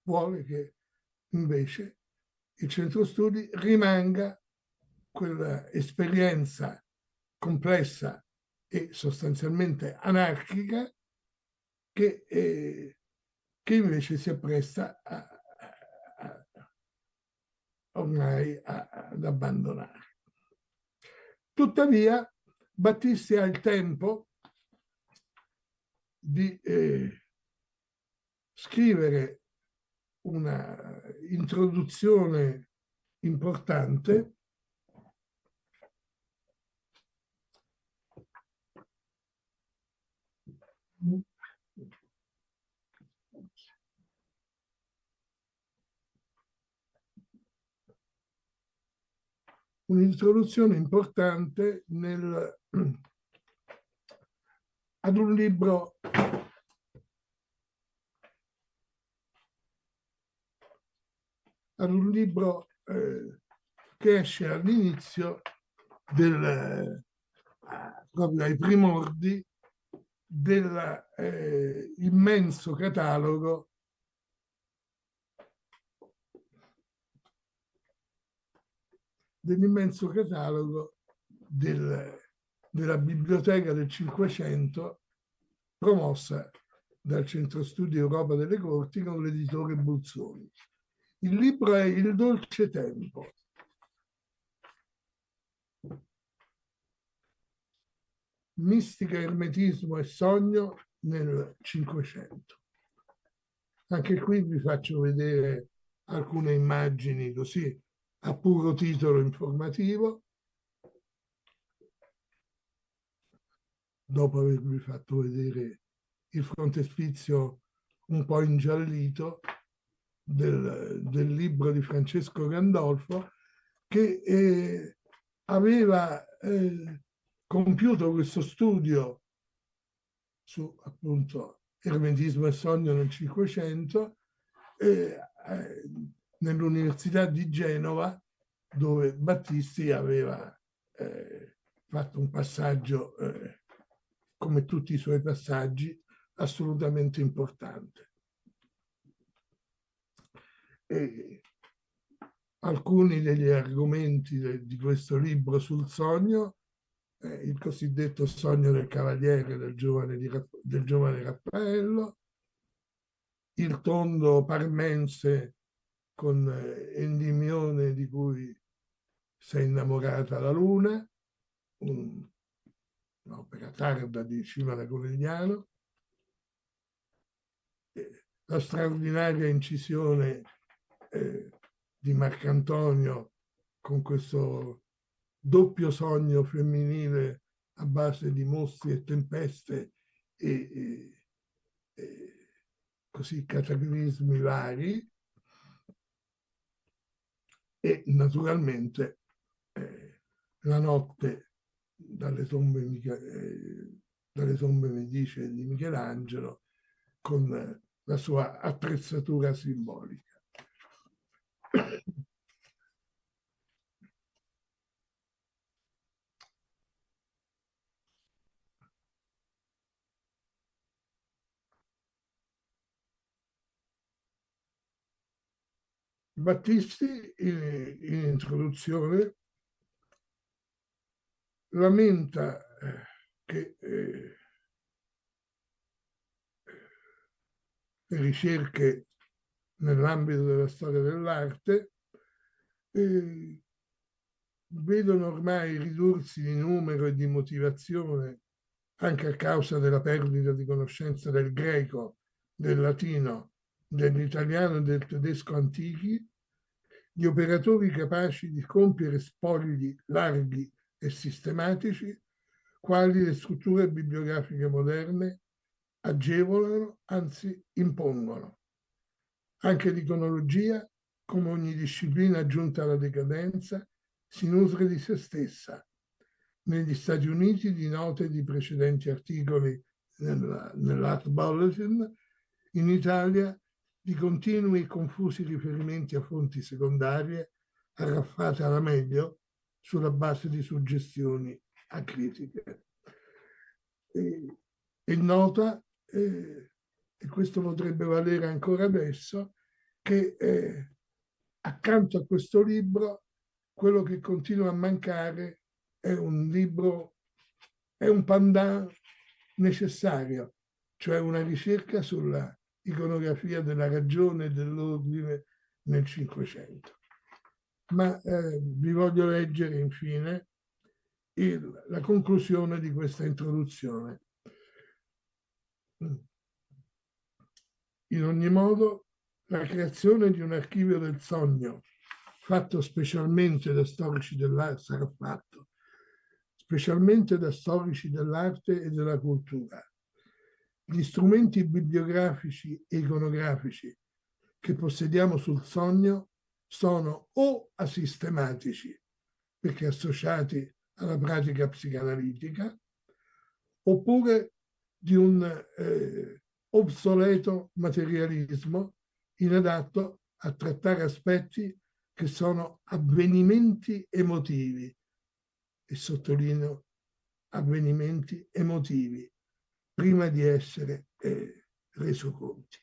vuole che invece il centro studi rimanga quella esperienza complessa e sostanzialmente anarchica che invece si appresta ormai ad abbandonare. Tuttavia, Battisti ha il tempo di scrivere una introduzione importante un'introduzione importante ad un libro che esce all'inizio proprio ai primordi dell'immenso catalogo della Biblioteca del Cinquecento, promossa dal Centro Studi Europa delle Corti con l'editore Bolzoni. Il libro è Il dolce tempo. Mistica, ermetismo e sogno nel Cinquecento. Anche qui vi faccio vedere alcune immagini così a puro titolo informativo, dopo avervi fatto vedere il frontespizio un po' ingiallito del libro di Francesco Gandolfo, che aveva compiuto questo studio su appunto ermetismo e sogno nel Cinquecento nell'Università di Genova, dove Battisti aveva fatto un passaggio, come tutti i suoi passaggi, assolutamente importante. E alcuni degli argomenti di questo libro sul sogno, il cosiddetto sogno del cavaliere del giovane Raffaello, il tondo parmense con Endimione di cui si è innamorata la luna, un'opera tarda di Cima da Conegliano, la straordinaria incisione di Marcantonio con questo doppio sogno femminile a base di mostri e tempeste e così cataclismi vari, e naturalmente la notte dalle tombe Medicee di Michelangelo con la sua attrezzatura simbolica. Battisti in introduzione lamenta che le ricerche nell'ambito della storia dell'arte vedono ormai ridursi di numero e di motivazione, anche a causa della perdita di conoscenza del greco, del latino, dell'italiano e del tedesco antichi, gli operatori capaci di compiere spogli larghi e sistematici, quali le strutture bibliografiche moderne, agevolano, anzi impongono. Anche l'iconologia, come ogni disciplina giunta alla decadenza, si nutre di se stessa. Negli Stati Uniti di note di precedenti articoli nell'Art Bulletin, in Italia di continui e confusi riferimenti a fonti secondarie arraffate alla meglio sulla base di suggestioni acritiche. E nota, e questo potrebbe valere ancora adesso, che accanto a questo libro quello che continua a mancare è un libro, è un pendant necessario, cioè una ricerca sulla iconografia della ragione e dell'ordine nel Cinquecento. Ma vi voglio leggere infine la conclusione di questa introduzione. In ogni modo, la creazione di un archivio del sogno, fatto specialmente da storici dell'arte, sarà fatto specialmente da storici dell'arte e della cultura. Gli strumenti bibliografici e iconografici che possediamo sul sogno sono o asistematici, perché associati alla pratica psicanalitica, oppure di un obsoleto materialismo inadatto a trattare aspetti che sono avvenimenti emotivi, e sottolineo avvenimenti emotivi, prima di essere resoconti.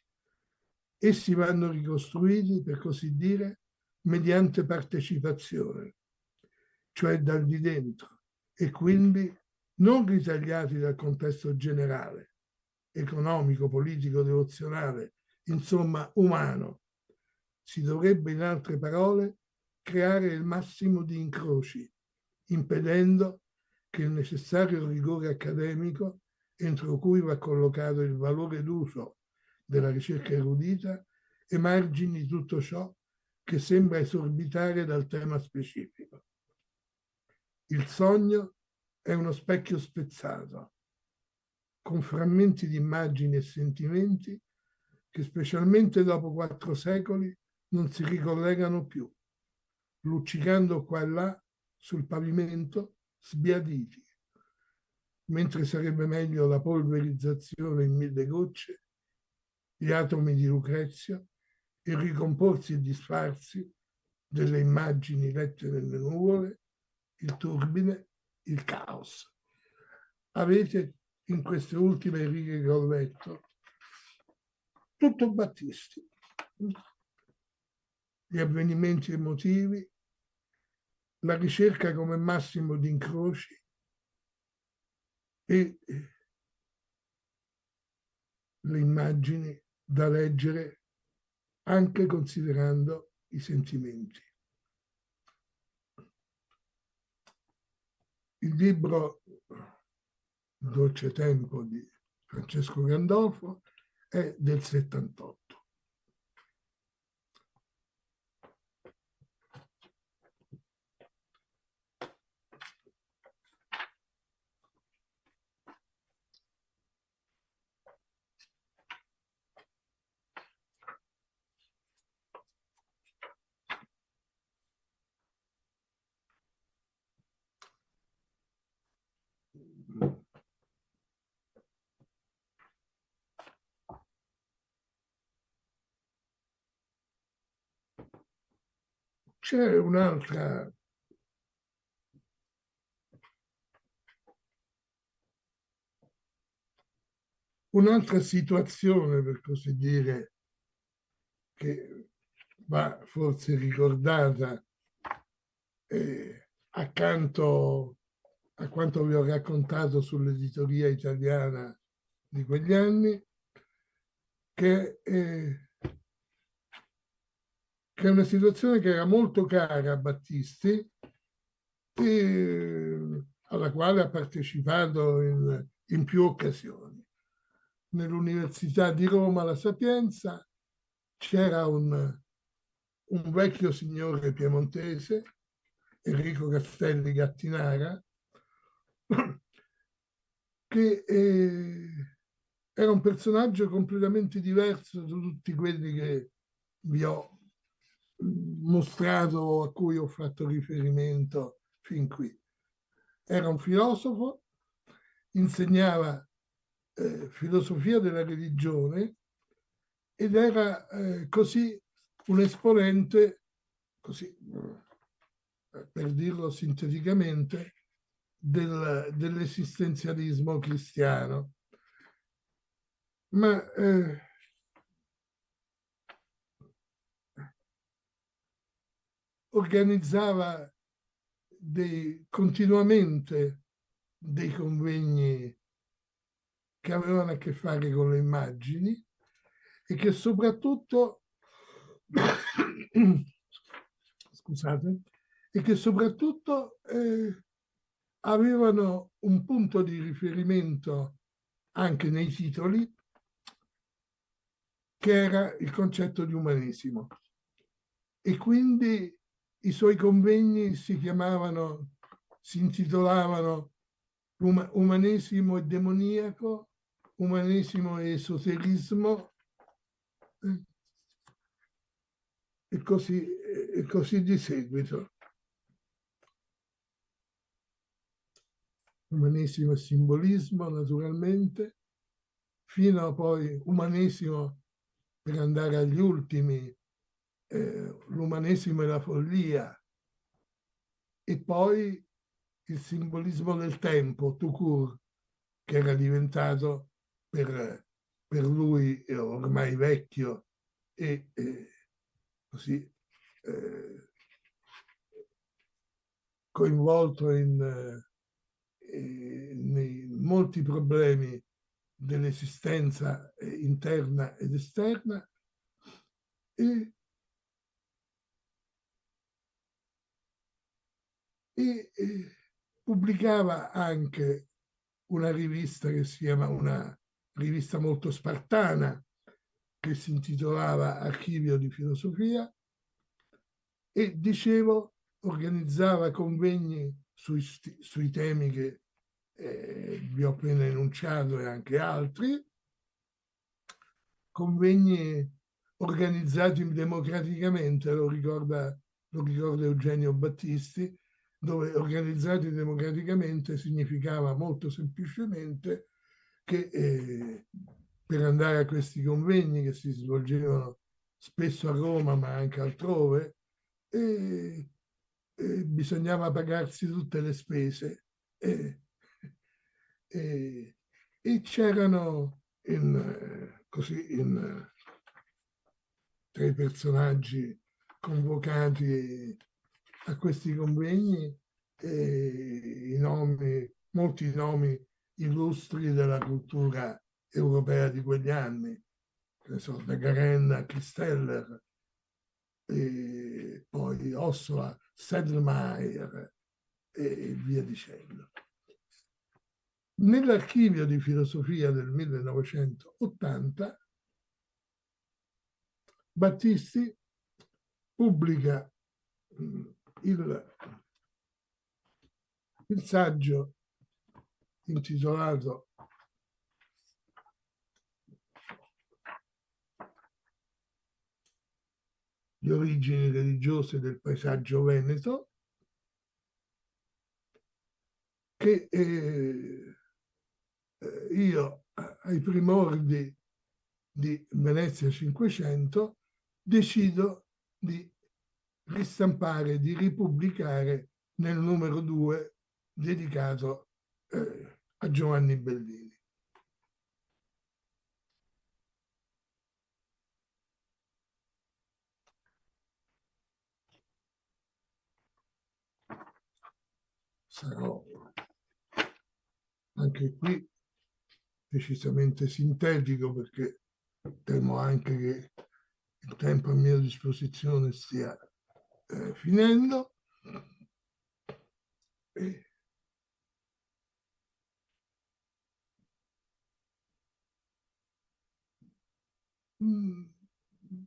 Essi vanno ricostruiti, per così dire, mediante partecipazione, cioè dal di dentro, e quindi non ritagliati dal contesto generale, economico, politico, devozionale, insomma umano. Si dovrebbe, in altre parole, creare il massimo di incroci, impedendo che il necessario rigore accademico, entro cui va collocato il valore d'uso della ricerca erudita, emargini tutto ciò che sembra esorbitare dal tema specifico. Il sogno è uno specchio spezzato, con frammenti di immagini e sentimenti che, specialmente dopo 4 secoli, non si ricollegano più, luccicando qua e là sul pavimento sbiaditi, mentre sarebbe meglio la polverizzazione in 1000 gocce, gli atomi di Lucrezio, il ricomporsi e disfarsi delle immagini lette nelle nuvole, il turbine, il caos. Avete in queste ultime righe che ho letto tutto Battisti, gli avvenimenti emotivi, la ricerca come massimo di incroci e le immagini da leggere anche considerando i sentimenti. Il libro Dolce Tempo di Francesco Gandolfo è del 78. C'è un'altra situazione, per così dire, che va forse ricordata accanto a quanto vi ho raccontato sull'editoria italiana di quegli anni, che è una situazione che era molto cara a Battisti e alla quale ha partecipato in più occasioni. Nell'Università di Roma La Sapienza c'era un vecchio signore piemontese, Enrico Castelli Gattinara, che era un personaggio completamente diverso da tutti quelli che vi ho mostrato, a cui ho fatto riferimento fin qui. Era un filosofo, insegnava filosofia della religione ed era così un esponente, così per dirlo sinteticamente, dell'esistenzialismo cristiano. Ma organizzava continuamente dei convegni che avevano a che fare con le immagini e che soprattutto scusate, e che soprattutto avevano un punto di riferimento anche nei titoli, che era il concetto di umanesimo. E quindi i suoi convegni si intitolavano Umanesimo e demoniaco, umanesimo e esoterismo, e così di seguito. umanesimo e simbolismo naturalmente, fino a poi umanesimo per andare agli ultimi, l'umanesimo e la follia, e poi il simbolismo del tempo, tout court, che era diventato per lui ormai vecchio e così coinvolto in molti problemi dell'esistenza interna ed esterna, e pubblicava anche una rivista che si chiama, una rivista molto spartana, che si intitolava Archivio di Filosofia, e dicevo organizzava convegni sui temi che vi ho appena enunciato e anche altri, convegni organizzati democraticamente, lo ricorda Eugenio Battisti, dove organizzati democraticamente significava molto semplicemente che per andare a questi convegni, che si svolgevano spesso a Roma ma anche altrove, bisognava pagarsi tutte le spese, e c'erano tra i personaggi convocati a questi convegni molti nomi illustri della cultura europea di quegli anni, da Garenna a Christeller, e poi Ossola, Sedlmeier e via dicendo. Nell'archivio di filosofia del 1980 Battisti pubblica il saggio intitolato Le origini religiose del paesaggio veneto, che io ai primordi di Venezia 500 decido di ristampare, di ripubblicare nel numero 2 dedicato a Giovanni Bellini. Sarò anche qui decisamente sintetico, perché temo anche che il tempo a mia disposizione stia finendo.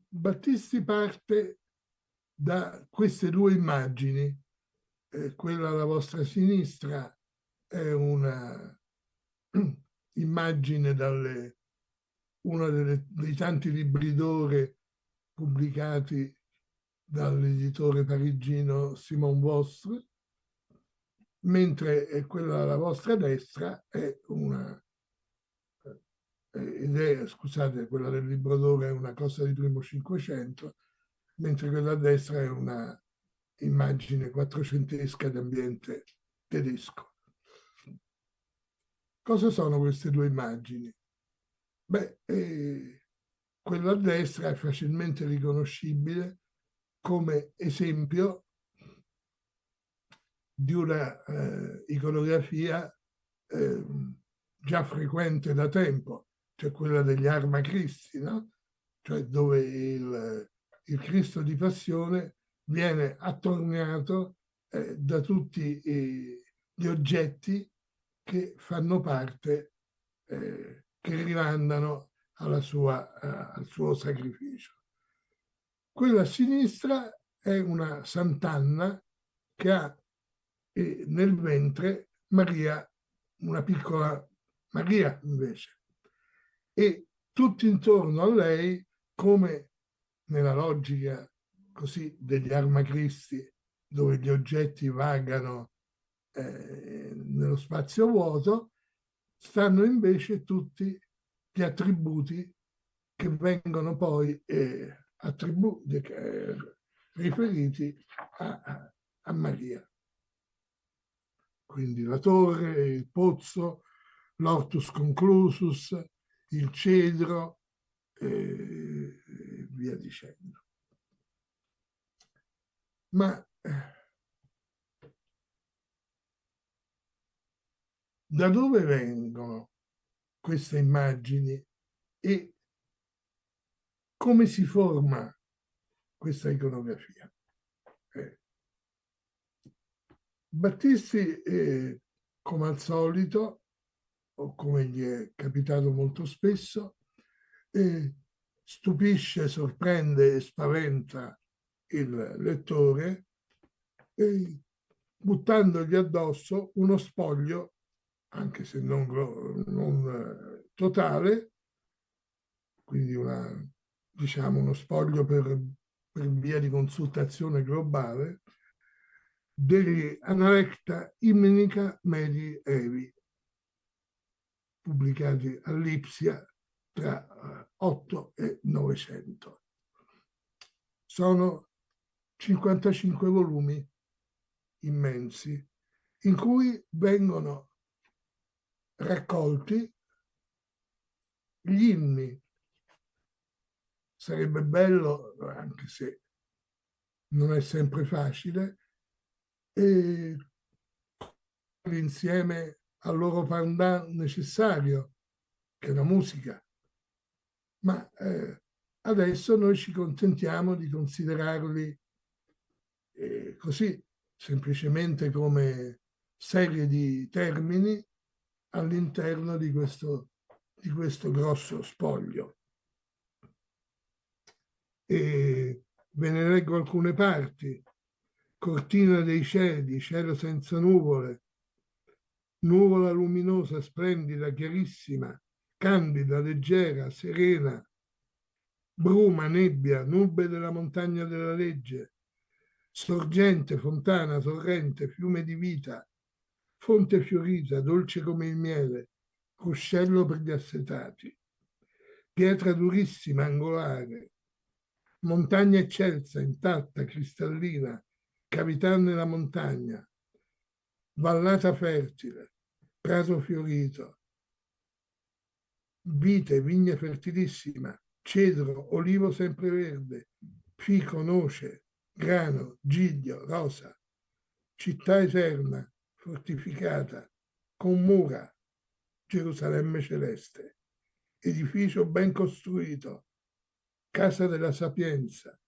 Battisti parte da queste due immagini. Quella alla vostra sinistra è una immagine uno dei tanti libri d'ore pubblicati dall'editore parigino Simon Vostre, mentre quella alla vostra destra è scusate, quella del libro d'ore è una cosa di primo Cinquecento, mentre quella a destra è una immagine quattrocentesca d'ambiente tedesco. Cosa sono queste due immagini? Beh, quella a destra è facilmente riconoscibile come esempio di una iconografia già frequente da tempo, cioè quella degli Arma Christi, no? Cioè dove il Cristo di Passione viene attorniato da tutti gli oggetti che fanno parte, che rimandano al suo sacrificio. Quella a sinistra è una Sant'Anna che ha nel ventre Maria, una piccola Maria invece, e tutto intorno a lei, come nella logica così degli Arma Christi, dove gli oggetti vagano nello spazio vuoto stanno invece tutti gli attributi che vengono poi riferiti a Maria. Quindi la torre, il pozzo, l'ortus conclusus, il cedro e via dicendo. Ma da dove vengono queste immagini e come si forma questa iconografia? Battisti, come al solito, o come gli è capitato molto spesso, stupisce, sorprende e spaventa il lettore, buttandogli addosso uno spoglio, anche se non totale, quindi diciamo uno spoglio per via di consultazione globale, degli Analecta Hymnica Medii Evi, pubblicati a Lipsia tra 8 e 900. Sono 55 volumi immensi in cui vengono raccolti gli inni. Sarebbe bello, anche se non è sempre facile, insieme al loro pendant necessario, che è la musica. Ma adesso noi ci contentiamo di considerarli così, semplicemente come serie di termini all'interno di questo grosso spoglio. E ve ne leggo alcune parti. Cortina dei cieli, cielo senza nuvole, nuvola luminosa, splendida, chiarissima, candida, leggera, serena, bruma, nebbia, nube della montagna della legge, sorgente, fontana, torrente, fiume di vita, fonte fiorita, dolce come il miele, ruscello per gli assetati, pietra durissima, angolare, montagna eccelsa, intatta, cristallina, cavità nella montagna, vallata fertile, prato fiorito, vite, vigne fertilissima, cedro, olivo sempreverde, fico, noce, grano, giglio, rosa, città eterna, fortificata, con mura, Gerusalemme celeste, edificio ben costruito, casa della sapienza,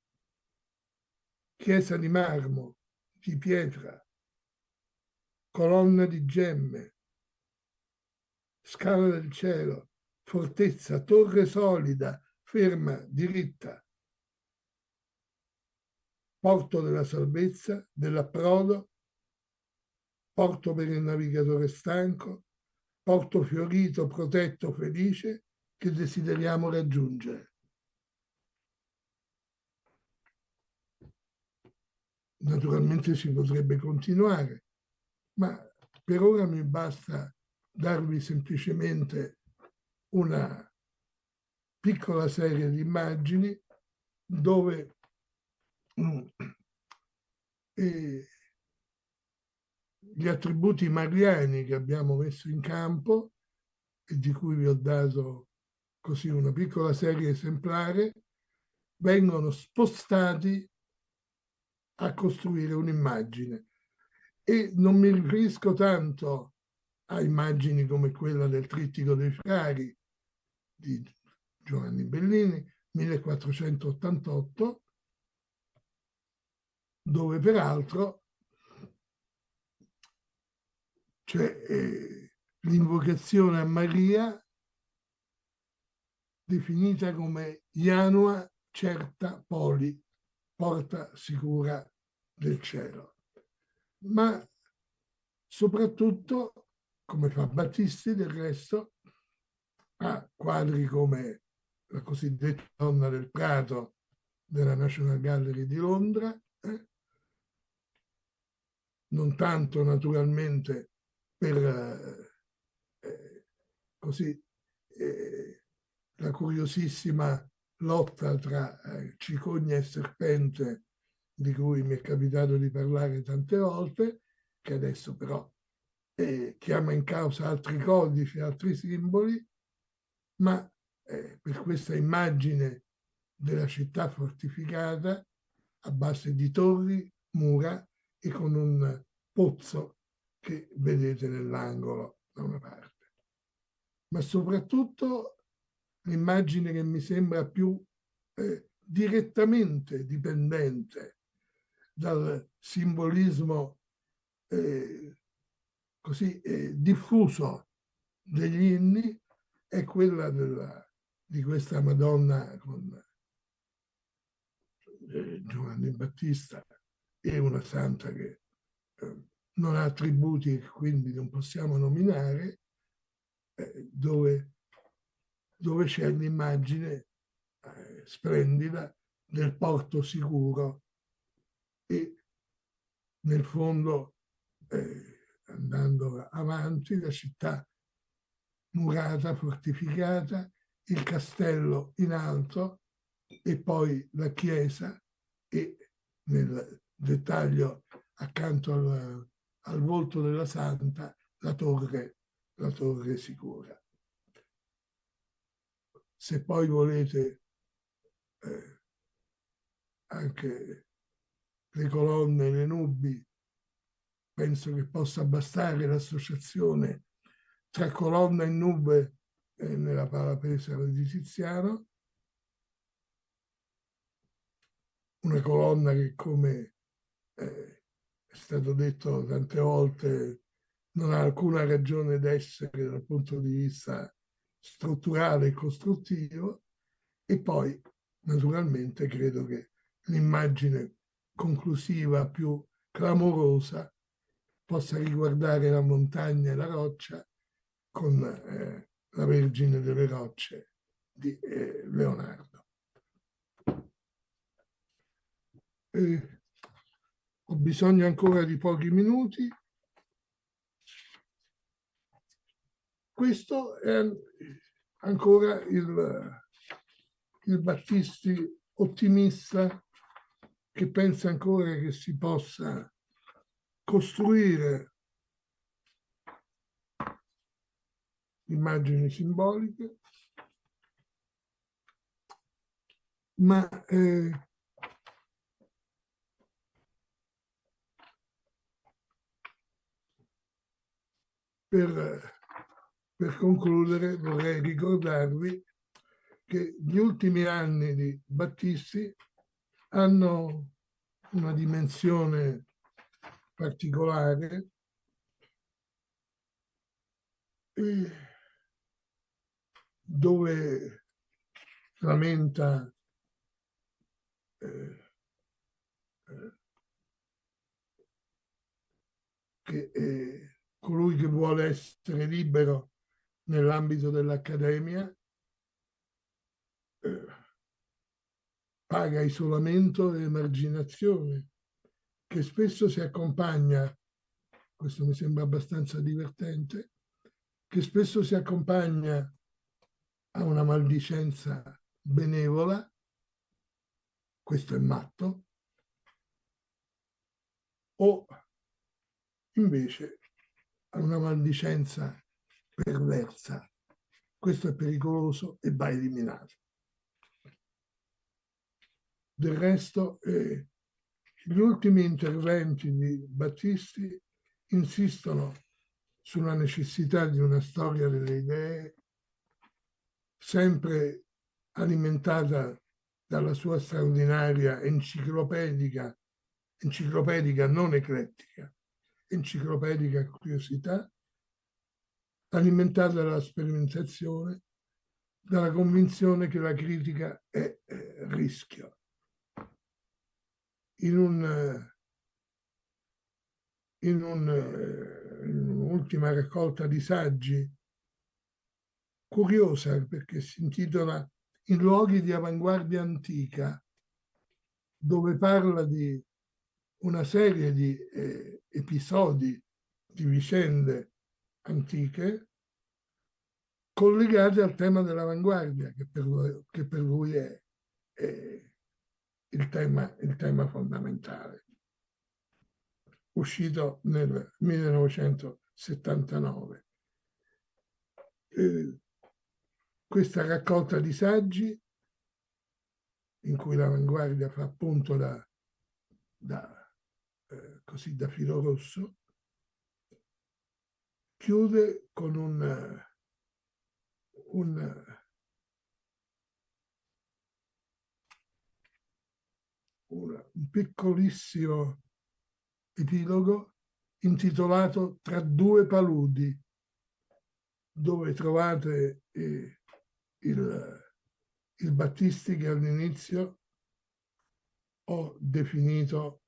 chiesa di marmo, di pietra, colonna di gemme, scala del cielo, fortezza, torre solida, ferma, diritta, porto della salvezza, dell'approdo, porto per il navigatore stanco, porto fiorito, protetto, felice, che desideriamo raggiungere. Naturalmente si potrebbe continuare, ma per ora mi basta darvi semplicemente una piccola serie di immagini dove gli attributi mariani che abbiamo messo in campo e di cui vi ho dato così una piccola serie esemplare vengono spostati a costruire un'immagine. E non mi riferisco tanto a immagini come quella del Trittico dei Frari di Giovanni Bellini, 1488, dove peraltro c'è l'invocazione a Maria definita come Janua certa poli, porta sicura del cielo. Ma soprattutto, come fa Battisti del resto, ha quadri come la cosiddetta Donna del Prato della National Gallery di Londra, non tanto naturalmente per così la curiosissima lotta tra cicogna e serpente, di cui mi è capitato di parlare tante volte, che adesso però chiama in causa altri codici, altri simboli, ma per questa immagine della città fortificata a base di torri, mura e con un pozzo che vedete nell'angolo da una parte. Ma soprattutto l'immagine che mi sembra più direttamente dipendente dal simbolismo così diffuso degli inni è quella di questa Madonna con Giovanni Battista e una santa che non ha attributi e quindi non possiamo nominare, dove c'è l'immagine splendida del porto sicuro e nel fondo, andando avanti, la città murata, fortificata, il castello in alto e poi la chiesa e nel dettaglio accanto al volto della santa la torre sicura. Se poi volete anche le colonne e le nubi, penso che possa bastare l'associazione tra colonna e nube nella Pala Pesaro di Tiziano, una colonna che, come è stato detto tante volte, non ha alcuna ragione d'essere dal punto di vista strutturale e costruttivo, e poi naturalmente credo che l'immagine conclusiva più clamorosa possa riguardare la montagna e la roccia con la Vergine delle Rocce di Leonardo. Ho bisogno ancora di pochi minuti. Questo è ancora il Battisti ottimista, che pensa ancora che si possa costruire immagini simboliche, ma per concludere vorrei ricordarvi che gli ultimi anni di Battisti hanno una dimensione particolare dove lamenta che colui che vuole essere libero nell'ambito dell'accademia paga isolamento e emarginazione, che spesso si accompagna, questo mi sembra abbastanza divertente, che spesso si accompagna a una maldicenza benevola, questo è matto, o invece a una maldicenza perversa, questo è pericoloso e va eliminato. Del resto, gli ultimi interventi di Battisti insistono sulla necessità di una storia delle idee sempre alimentata dalla sua straordinaria enciclopedica non eclettica, enciclopedica curiosità, alimentata dalla sperimentazione, dalla convinzione che la critica è rischio. In un'ultima raccolta di saggi curiosa, perché si intitola In luoghi di avanguardia antica, dove parla di una serie di episodi, di vicende antiche collegate al tema dell'avanguardia, che per lui è il tema fondamentale. Uscito nel 1979. Questa raccolta di saggi, in cui l'avanguardia fa appunto da filo rosso, chiude con un piccolissimo epilogo intitolato Tra due paludi, dove trovate il Battisti che all'inizio ho definito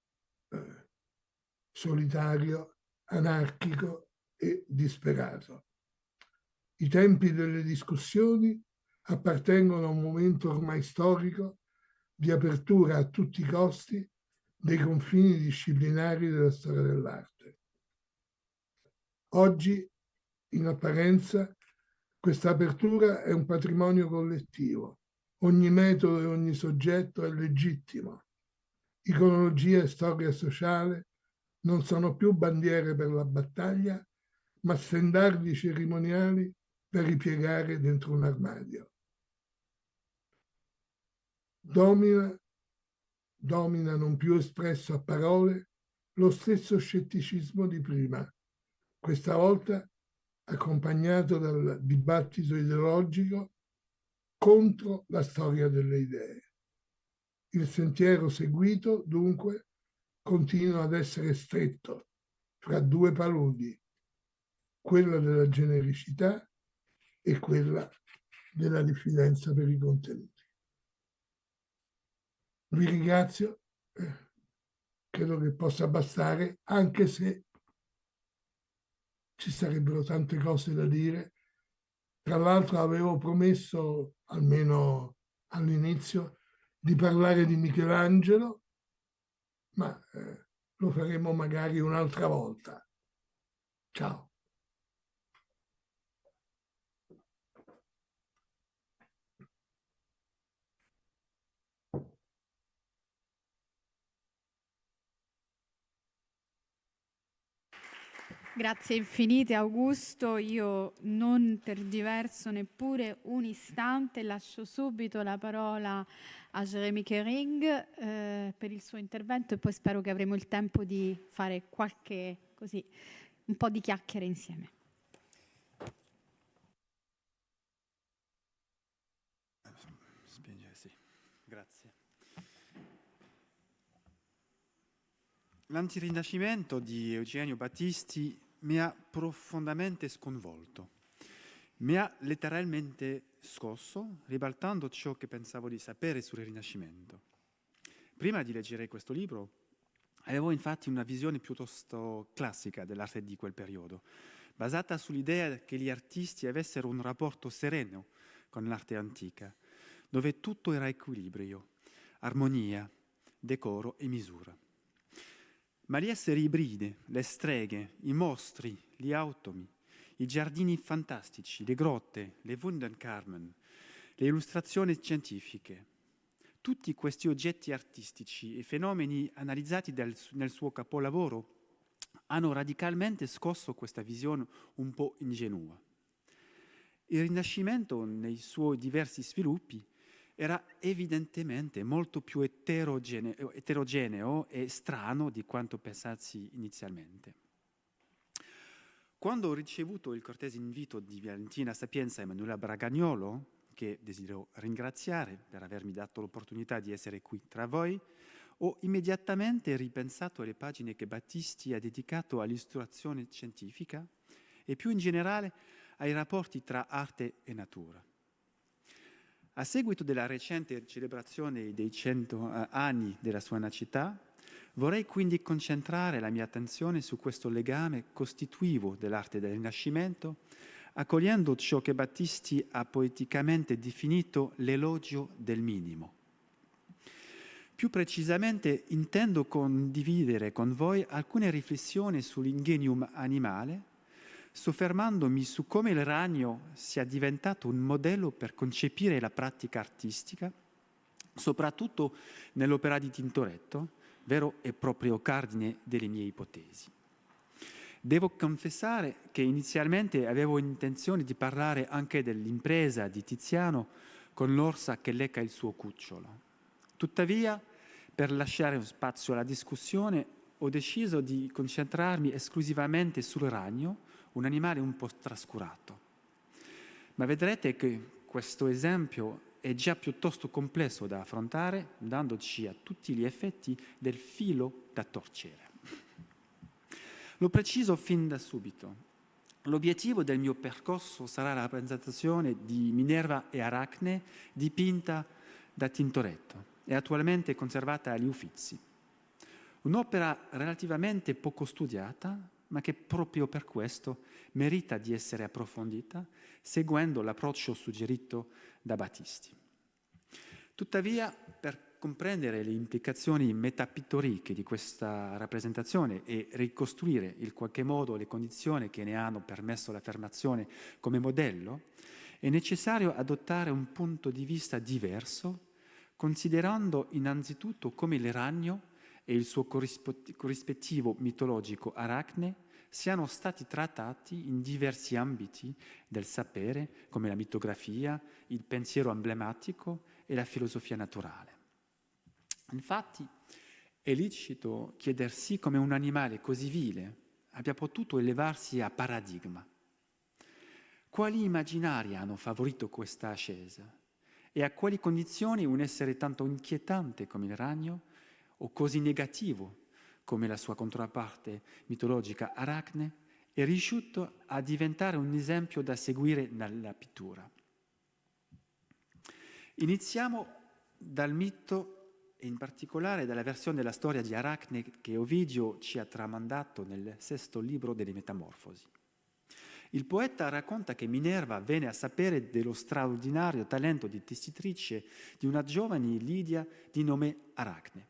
solitario, anarchico e disperato. I tempi delle discussioni appartengono a un momento ormai storico di apertura a tutti i costi dei confini disciplinari della storia dell'arte. Oggi, in apparenza, questa apertura è un patrimonio collettivo. Ogni metodo e ogni soggetto è legittimo. Iconologia e storia sociale non sono più bandiere per la battaglia, ma stendardi cerimoniali per ripiegare dentro un armadio. Domina non più espresso a parole lo stesso scetticismo di prima, questa volta accompagnato dal dibattito ideologico contro la storia delle idee. Il sentiero seguito, dunque, continua ad essere stretto fra due paludi, quella della genericità e quella della diffidenza per i contenuti. Vi ringrazio, credo che possa bastare, anche se ci sarebbero tante cose da dire. Tra l'altro avevo promesso, almeno all'inizio, di parlare di Michelangelo, ma lo faremo magari un'altra volta. Ciao. Grazie infinite Augusto, io non tergiverso neppure un istante, lascio subito la parola a Jérémy Kering per il suo intervento e poi spero che avremo il tempo di fare un po' di chiacchiere insieme. Grazie. L'antirinascimento di Eugenio Battisti mi ha profondamente sconvolto. Mi ha letteralmente scosso, ribaltando ciò che pensavo di sapere sul Rinascimento. Prima di leggere questo libro, avevo infatti una visione piuttosto classica dell'arte di quel periodo, basata sull'idea che gli artisti avessero un rapporto sereno con l'arte antica, dove tutto era equilibrio, armonia, decoro e misura. Ma gli esseri ibridi, le streghe, i mostri, gli automi, i giardini fantastici, le grotte, le Wunderkarmen, le illustrazioni scientifiche, tutti questi oggetti artistici e fenomeni analizzati nel suo capolavoro hanno radicalmente scosso questa visione un po' ingenua. Il Rinascimento, nei suoi diversi sviluppi, era evidentemente molto più eterogeneo e strano di quanto pensassi inizialmente. Quando ho ricevuto il cortese invito di Valentina Sapienza e Emanuela Bragagnolo, che desidero ringraziare per avermi dato l'opportunità di essere qui tra voi, ho immediatamente ripensato alle pagine che Battisti ha dedicato all'istruzione scientifica e più in generale ai rapporti tra arte e natura. A seguito della recente celebrazione dei 100 anni della sua nascita, vorrei quindi concentrare la mia attenzione su questo legame costitutivo dell'arte del Rinascimento, accogliendo ciò che Battisti ha poeticamente definito l'elogio del minimo. Più precisamente intendo condividere con voi alcune riflessioni sull'ingenium animale, soffermandomi su come il ragno sia diventato un modello per concepire la pratica artistica, soprattutto nell'opera di Tintoretto, vero e proprio cardine delle mie ipotesi. Devo confessare che inizialmente avevo intenzione di parlare anche dell'impresa di Tiziano con l'orsa che lecca il suo cucciolo. Tuttavia, per lasciare spazio alla discussione, ho deciso di concentrarmi esclusivamente sul ragno, un animale un po' trascurato. Ma vedrete che questo esempio è già piuttosto complesso da affrontare, dandoci a tutti gli effetti del filo da torcere. Lo preciso fin da subito. L'obiettivo del mio percorso sarà la rappresentazione di Minerva e Aracne dipinta da Tintoretto e attualmente conservata agli Uffizi. Un'opera relativamente poco studiata, ma che proprio per questo merita di essere approfondita, seguendo l'approccio suggerito da Battisti. Tuttavia, per comprendere le implicazioni metapittoriche di questa rappresentazione e ricostruire in qualche modo le condizioni che ne hanno permesso l'affermazione come modello, è necessario adottare un punto di vista diverso, considerando innanzitutto come il ragno e il suo corrispettivo mitologico Aracne siano stati trattati in diversi ambiti del sapere, come la mitografia, il pensiero emblematico e la filosofia naturale. Infatti, è lecito chiedersi come un animale così vile abbia potuto elevarsi a paradigma. Quali immaginari hanno favorito questa ascesa? E a quali condizioni un essere tanto inquietante come il ragno, o così negativo come la sua controparte mitologica Aracne, è riuscito a diventare un esempio da seguire nella pittura? Iniziamo dal mito e in particolare dalla versione della storia di Aracne che Ovidio ci ha tramandato nel sesto libro delle Metamorfosi. Il poeta racconta che Minerva venne a sapere dello straordinario talento di tessitrice di una giovane Lidia di nome Aracne.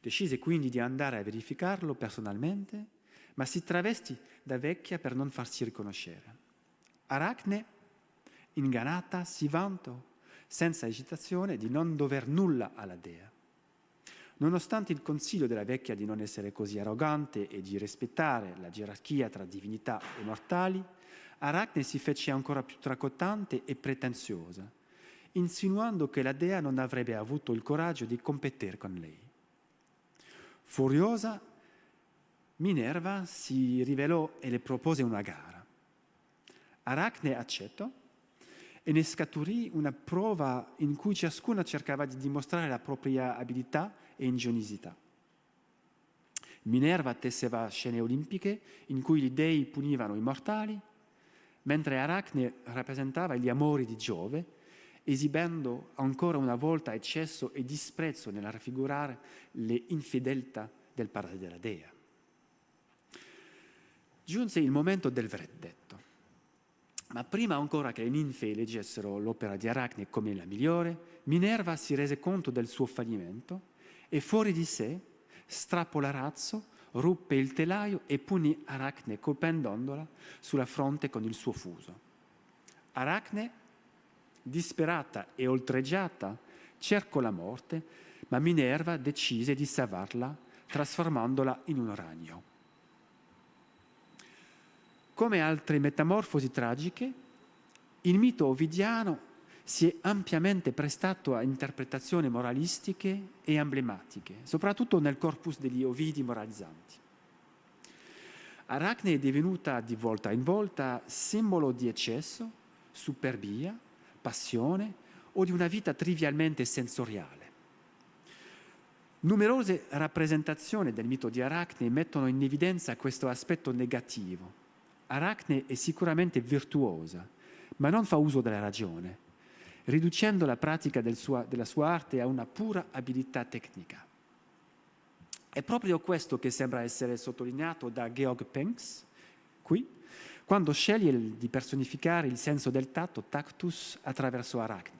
Decise quindi di andare a verificarlo personalmente, ma si travestì da vecchia per non farsi riconoscere. Aracne, ingannata, si vantò senza esitazione di non dover nulla alla dea. Nonostante il consiglio della vecchia di non essere così arrogante e di rispettare la gerarchia tra divinità e mortali, Aracne si fece ancora più tracotante e pretenziosa, insinuando che la dea non avrebbe avuto il coraggio di competere con lei. Furiosa, Minerva si rivelò e le propose una gara. Aracne accettò e ne scaturì una prova in cui ciascuna cercava di dimostrare la propria abilità e ingegnosità. Minerva tesseva scene olimpiche in cui gli dei punivano i mortali, mentre Aracne rappresentava gli amori di Giove, esibendo ancora una volta eccesso e disprezzo nel raffigurare le infedeltà del padre della dea. Giunse il momento del verdetto, ma prima ancora che le ninfe leggessero l'opera di Aracne come la migliore, Minerva si rese conto del suo fallimento e fuori di sé strappò l'arazzo, ruppe il telaio e punì Aracne colpendola sulla fronte con il suo fuso. Aracne, disperata e oltraggiata, cercò la morte, ma Minerva decise di salvarla trasformandola in un ragno. Come altre metamorfosi tragiche, il mito ovidiano si è ampiamente prestato a interpretazioni moralistiche e emblematiche, soprattutto nel corpus degli Ovidi moralizzanti. Aracne è divenuta di volta in volta simbolo di eccesso, superbia, passione o di una vita trivialmente sensoriale. Numerose rappresentazioni del mito di Aracne mettono in evidenza questo aspetto negativo. Aracne è sicuramente virtuosa, ma non fa uso della ragione, riducendo la pratica della sua arte a una pura abilità tecnica. È proprio questo che sembra essere sottolineato da Georg Penck, qui, quando sceglie di personificare il senso del tatto, tactus, attraverso Aracne.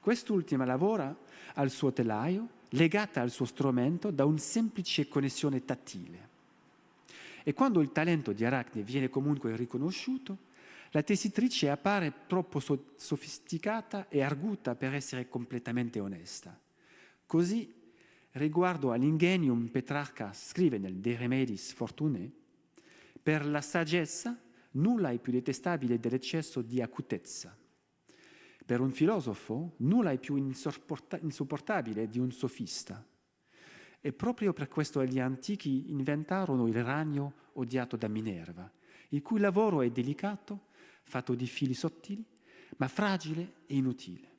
Quest'ultima lavora al suo telaio, legata al suo strumento da una semplice connessione tattile. E quando il talento di Arachne viene comunque riconosciuto, la tessitrice appare troppo sofisticata e arguta per essere completamente onesta. Così, riguardo all'ingegnium, Petrarca scrive nel De Remedis Fortunae: per la saggezza nulla è più detestabile dell'eccesso di acutezza. Per un filosofo nulla è più insopportabile di un sofista. E proprio per questo gli antichi inventarono il ragno odiato da Minerva, il cui lavoro è delicato, fatto di fili sottili, ma fragile e inutile.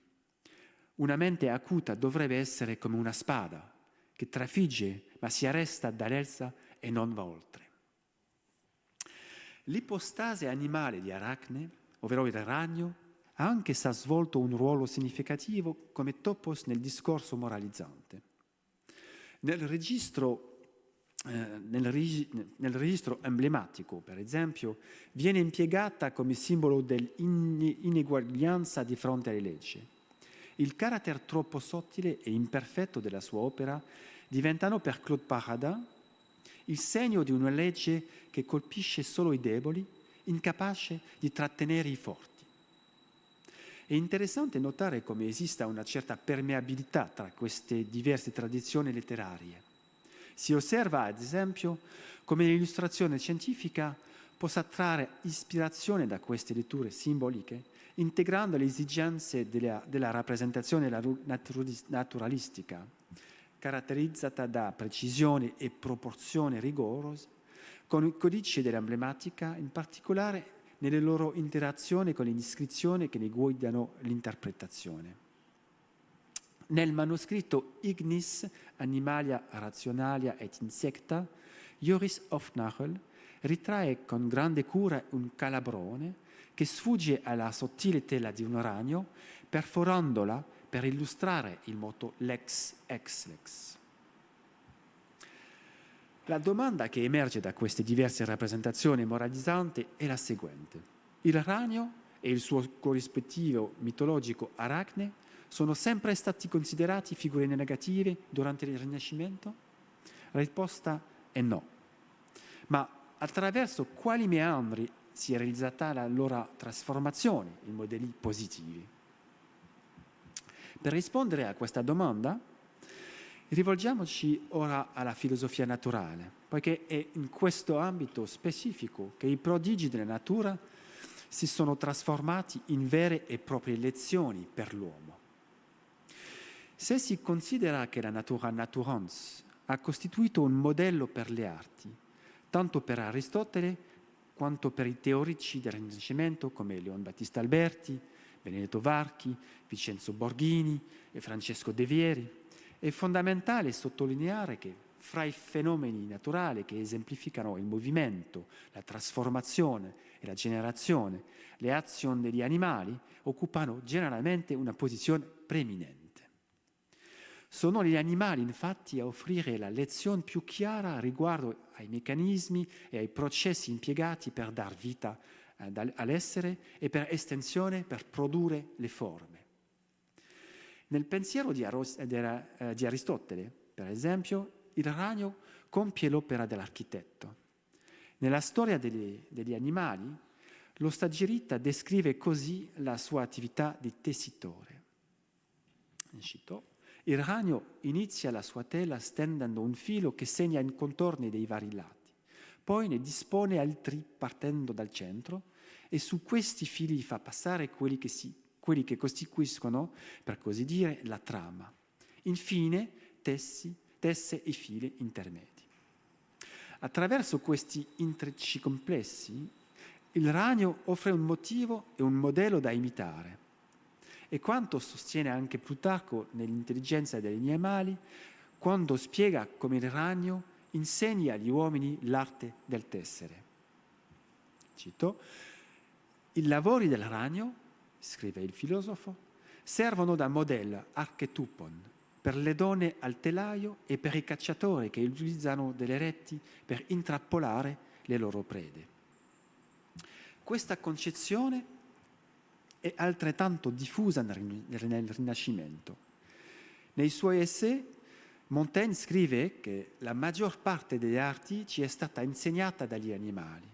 Una mente acuta dovrebbe essere come una spada, che trafigge ma si arresta dall'elsa e non va oltre. L'ipostase animale di Arachne, ovvero il ragno, ha anche svolto un ruolo significativo come topos nel discorso moralizzante. Nel registro emblematico, per esempio, viene impiegata come simbolo dell'ineguaglianza di fronte alle leggi. Il carattere troppo sottile e imperfetto della sua opera diventano per Claude Paradin il segno di una legge che colpisce solo i deboli, incapace di trattenere i forti. È interessante notare come esista una certa permeabilità tra queste diverse tradizioni letterarie. Si osserva, ad esempio, come l'illustrazione scientifica possa trarre ispirazione da queste letture simboliche, integrando le esigenze della rappresentazione naturalistica, caratterizzata da precisione e proporzione rigorose, con il codice dell'emblematica, in particolare nelle loro interazioni con le iscrizioni che ne guidano l'interpretazione. Nel manoscritto Ignis Animalia Rationalia et Insecta, Joris Hofnagel ritrae con grande cura un calabrone che sfugge alla sottile tela di un ragno, perforandola per illustrare il motto lex ex lex. La domanda che emerge da queste diverse rappresentazioni moralizzanti è la seguente. Il ragno e il suo corrispettivo mitologico Arachne sono sempre stati considerati figure negative durante il Rinascimento? La risposta è no. Ma attraverso quali meandri si è realizzata la loro trasformazione in modelli positivi? Per rispondere a questa domanda, rivolgiamoci ora alla filosofia naturale, poiché è in questo ambito specifico che i prodigi della natura si sono trasformati in vere e proprie lezioni per l'uomo. Se si considera che la natura naturans ha costituito un modello per le arti, tanto per Aristotele quanto per i teorici del Rinascimento come Leon Battista Alberti, Benedetto Varchi, Vincenzo Borghini e Francesco De Vieri, è fondamentale sottolineare che fra i fenomeni naturali che esemplificano il movimento, la trasformazione e la generazione, le azioni degli animali occupano generalmente una posizione preeminente. Sono gli animali, infatti, a offrire la lezione più chiara riguardo ai meccanismi e ai processi impiegati per dar vita all'essere e per estensione per produrre le forme. Nel pensiero di Aristotele, per esempio, il ragno compie l'opera dell'architetto. Nella storia degli animali, lo stagirita descrive così la sua attività di tessitore. Cito: il ragno inizia la sua tela stendendo un filo che segna i contorni dei vari lati, poi ne dispone altri partendo dal centro e su questi fili fa passare quelli che costituiscono, per così dire, la trama. Infine tesse i fili intermedi. Attraverso questi intrecci complessi, il ragno offre un motivo e un modello da imitare. E quanto sostiene anche Plutarco nell'Intelligenza degli animali, quando spiega come il ragno insegna agli uomini l'arte del tessere. Cito: i lavori del ragno, scrive il filosofo, servono da modello archetupon per le donne al telaio e per i cacciatori che utilizzano delle reti per intrappolare le loro prede. Questa concezione è altrettanto diffusa nel Rinascimento. Nei suoi essai Montaigne scrive che la maggior parte delle arti ci è stata insegnata dagli animali,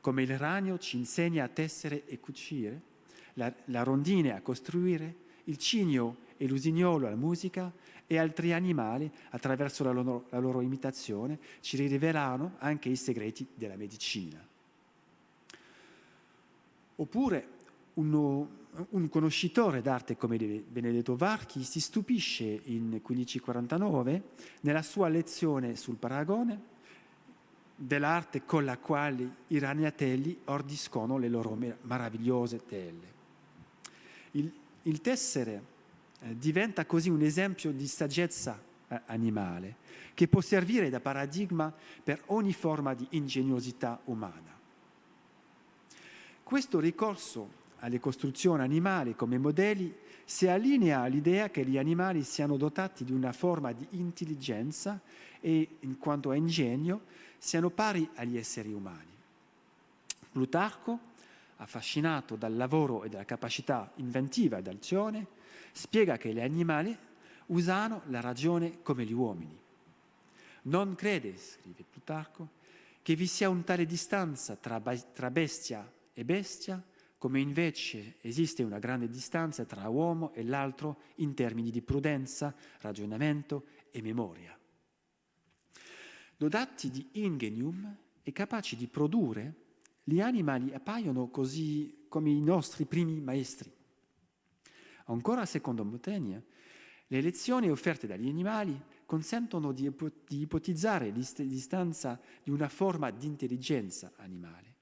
come il ragno ci insegna a tessere e cucire, la rondine a costruire, il cigno e l'usignolo alla musica e altri animali, attraverso la loro imitazione, ci rivelano anche i segreti della medicina. Oppure un conoscitore d'arte come Benedetto Varchi si stupisce in 1549 nella sua lezione sul paragone dell'arte con la quale i ragnatelli ordiscono le loro meravigliose tele. Il tessere diventa così un esempio di saggezza animale che può servire da paradigma per ogni forma di ingegnosità umana. Questo ricorso alle costruzioni animali come modelli si allinea all'idea che gli animali siano dotati di una forma di intelligenza e, in quanto a ingegno, siano pari agli esseri umani. Plutarco, affascinato dal lavoro e dalla capacità inventiva d'azione, spiega che gli animali usano la ragione come gli uomini. Non crede, scrive Plutarco, che vi sia un tale distanza tra bestia e bestia, come invece esiste una grande distanza tra uomo e l'altro in termini di prudenza, ragionamento e memoria. Dotati di ingenium e capaci di produrre, gli animali appaiono così come i nostri primi maestri. Ancora secondo Montaigne, le lezioni offerte dagli animali consentono di ipotizzare l'esistenza di una forma di intelligenza animale.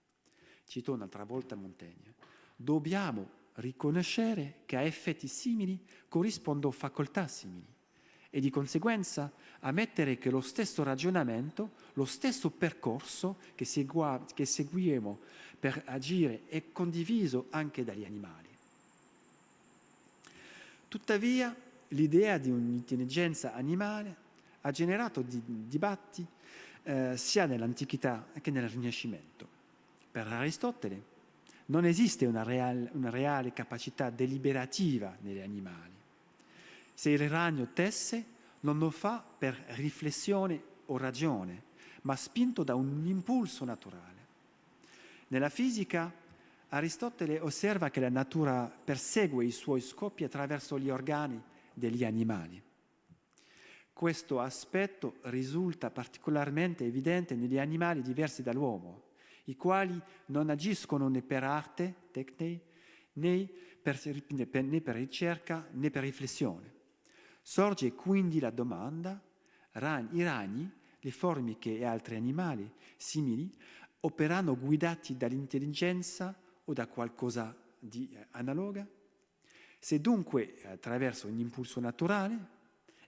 Cito un'altra volta Montaigne. Dobbiamo riconoscere che a effetti simili corrispondono facoltà simili e di conseguenza ammettere che lo stesso ragionamento, lo stesso percorso che seguiamo per agire è condiviso anche dagli animali. Tuttavia, l'idea di un'intelligenza animale ha generato dibattiti sia nell'antichità che nel Rinascimento. Per Aristotele non esiste una reale capacità deliberativa negli animali. Se il ragno tesse, non lo fa per riflessione o ragione, ma spinto da un impulso naturale. Nella fisica, Aristotele osserva che la natura persegue i suoi scopi attraverso gli organi degli animali. Questo aspetto risulta particolarmente evidente negli animali diversi dall'uomo, i quali non agiscono né per arte, tecne, né per ricerca, né per riflessione. Sorge quindi la domanda: i ragni, le formiche e altri animali simili operano guidati dall'intelligenza o da qualcosa di analoga? Se dunque attraverso un impulso naturale